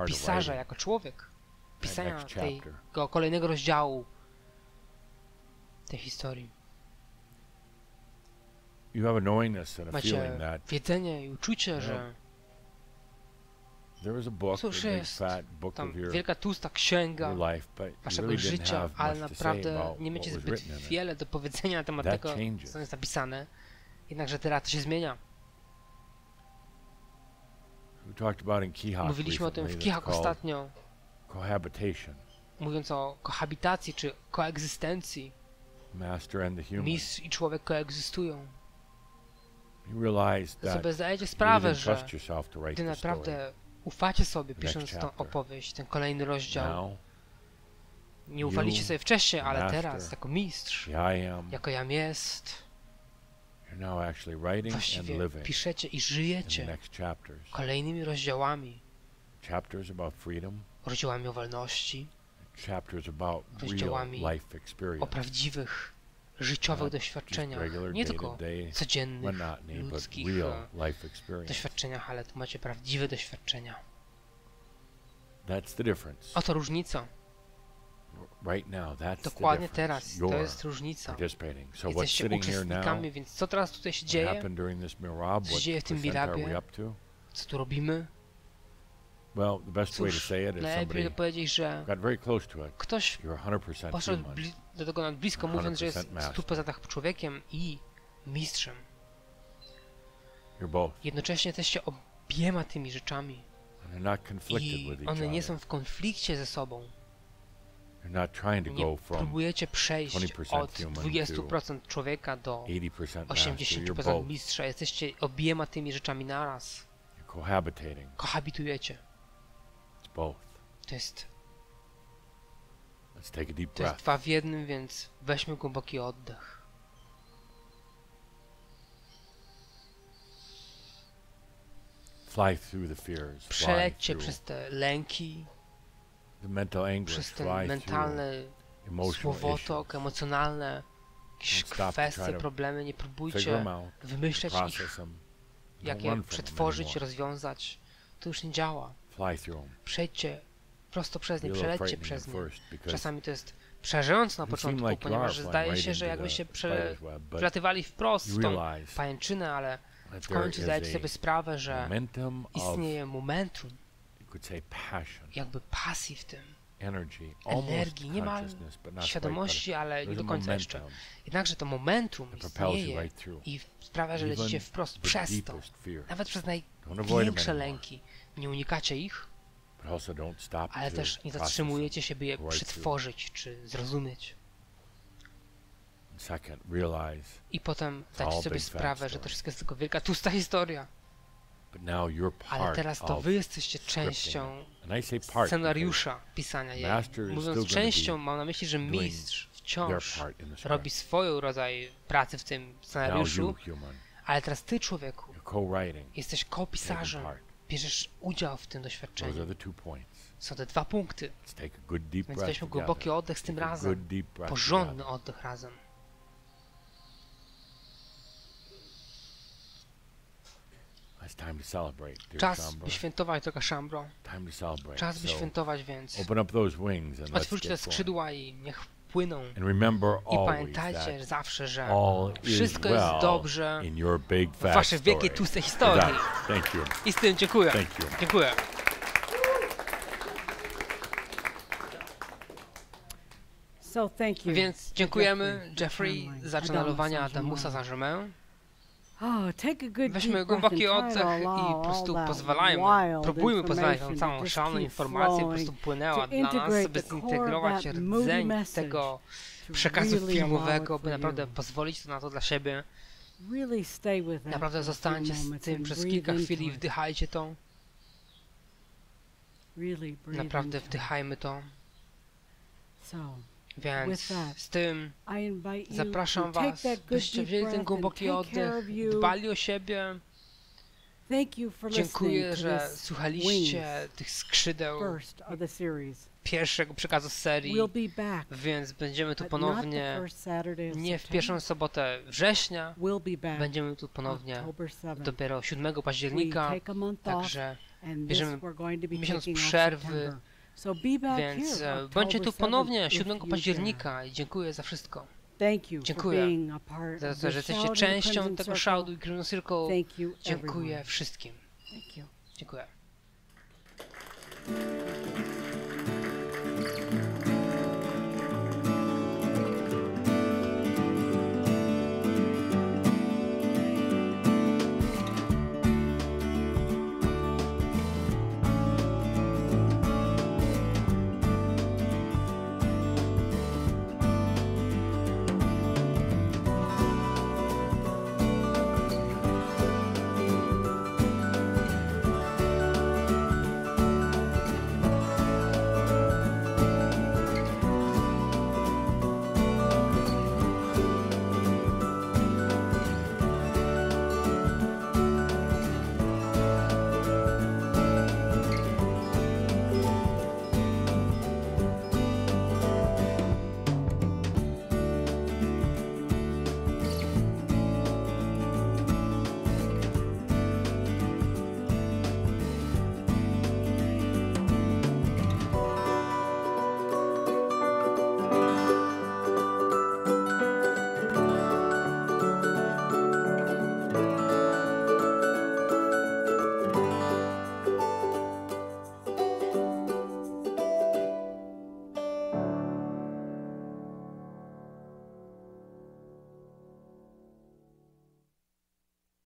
pisarza jako człowiek, pisania tego kolejnego rozdziału tej historii. Macie wiedzenie i uczucie, że cóż, jest tam wielka, tłusta księga waszego życia, ale naprawdę nie macie zbyt wiele do powiedzenia na temat tego, co jest napisane. Jednakże teraz to się zmienia. Mówiliśmy o tym w Kichach ostatnio, mówiąc o kohabitacji czy koegzystencji. Mistrz i człowiek koegzystują. Sobie zdajecie sprawę, że gdy naprawdę ufacie sobie, pisząc tą opowieść, ten kolejny rozdział, nie ufaliście sobie wcześniej, ale teraz, jako mistrz, jako jam jest, właściwie piszecie i żyjecie kolejnymi rozdziałami. Rozdziałami o wolności, rozdziałami o prawdziwych, życiowych doświadczeniach, nie tylko codziennych, ludzkich doświadczeniach, ale tu macie prawdziwe doświadczenia. Oto różnica. Dokładnie teraz, to jest różnica. Jesteście uczestnikami, więc co teraz tutaj się dzieje? Co się dzieje w tym mirabie? Co tu robimy? Cóż, najlepiej powiedzieć, że ktoś poszedł do tego nad blisko, mówiąc, że jest w 100% człowiekiem i mistrzem. Jednocześnie jesteście obiema tymi rzeczami i one nie są w konflikcie ze sobą. Nie próbujecie przejść od 20% człowieka do 80% mistrza. Jesteście obiema tymi rzeczami naraz. Kohabitujecie. To jest dwa w jednym, więc weźmy głęboki oddech. Przelećcie przez te lęki, przez ten mentalny słowotok, emocjonalne jakieś kwestie, problemy. Nie próbujcie wymyślać ich, jak je przetworzyć, rozwiązać. To już nie działa. Przejdźcie prosto przez nie, przelećcie przez nie. Czasami to jest przerażające na początku, ponieważ zdaje się, że jakby się przelatywali wprost w tą pajęczynę, ale w końcu zdajecie sobie sprawę, że istnieje momentum, jakby pasji w tym, energii, niemal świadomości, ale nie do końca jeszcze. Jednakże to momentum istnieje i sprawia, że lecicie wprost przez to, nawet przez największe lęki. Nie unikacie ich, ale też nie zatrzymujecie się, by je przetworzyć czy zrozumieć. I potem dajcie sobie sprawę, że to wszystko jest tylko wielka, tłusta historia. Ale teraz to wy jesteście częścią scenariusza pisania jej. Mówiąc częścią, mam na myśli, że mistrz wciąż robi swój rodzaj pracy w tym scenariuszu, ale teraz ty, człowieku, jesteś kopisarzem, bierzesz udział w tym doświadczeniu. Są te 2 punkty, więc weźmy głęboki oddech z tym razem, porządny oddech razem. Czas, by świętować, droga Szambro. Czas, by świętować, więc otwórzcie te skrzydła i niech płyną. I pamiętajcie zawsze, że wszystko jest dobrze w waszej wielkiej, tłustej historii. I z tym dziękuję. Dziękuję. Więc dziękujemy Jeffrey za channelowanie Adamusa Saint-Germain. Weźmy głęboki oddech i po prostu pozwalajmy, próbujmy pozwalać tą całą szaloną informację po prostu płynęła dla nas, by zintegrować rdzeń tego przekazu filmowego, by naprawdę pozwolić na to dla siebie. Naprawdę zostańcie z tym przez kilka chwil i wdychajcie to. Naprawdę wdychajmy to. Więc z tym zapraszam was, byście wzięli ten głęboki oddech, dbali o siebie. Dziękuję, że słuchaliście tych skrzydeł pierwszego przekazu z serii, więc będziemy tu ponownie nie w pierwszą sobotę września, będziemy tu ponownie dopiero 7 października, także bierzemy miesiąc przerwy. Więc bądźcie tu ponownie 7 października i dziękuję za wszystko. Dziękuję za to, że jesteście częścią tego Shoudu i Green Circle. Dziękuję wszystkim. Dziękuję.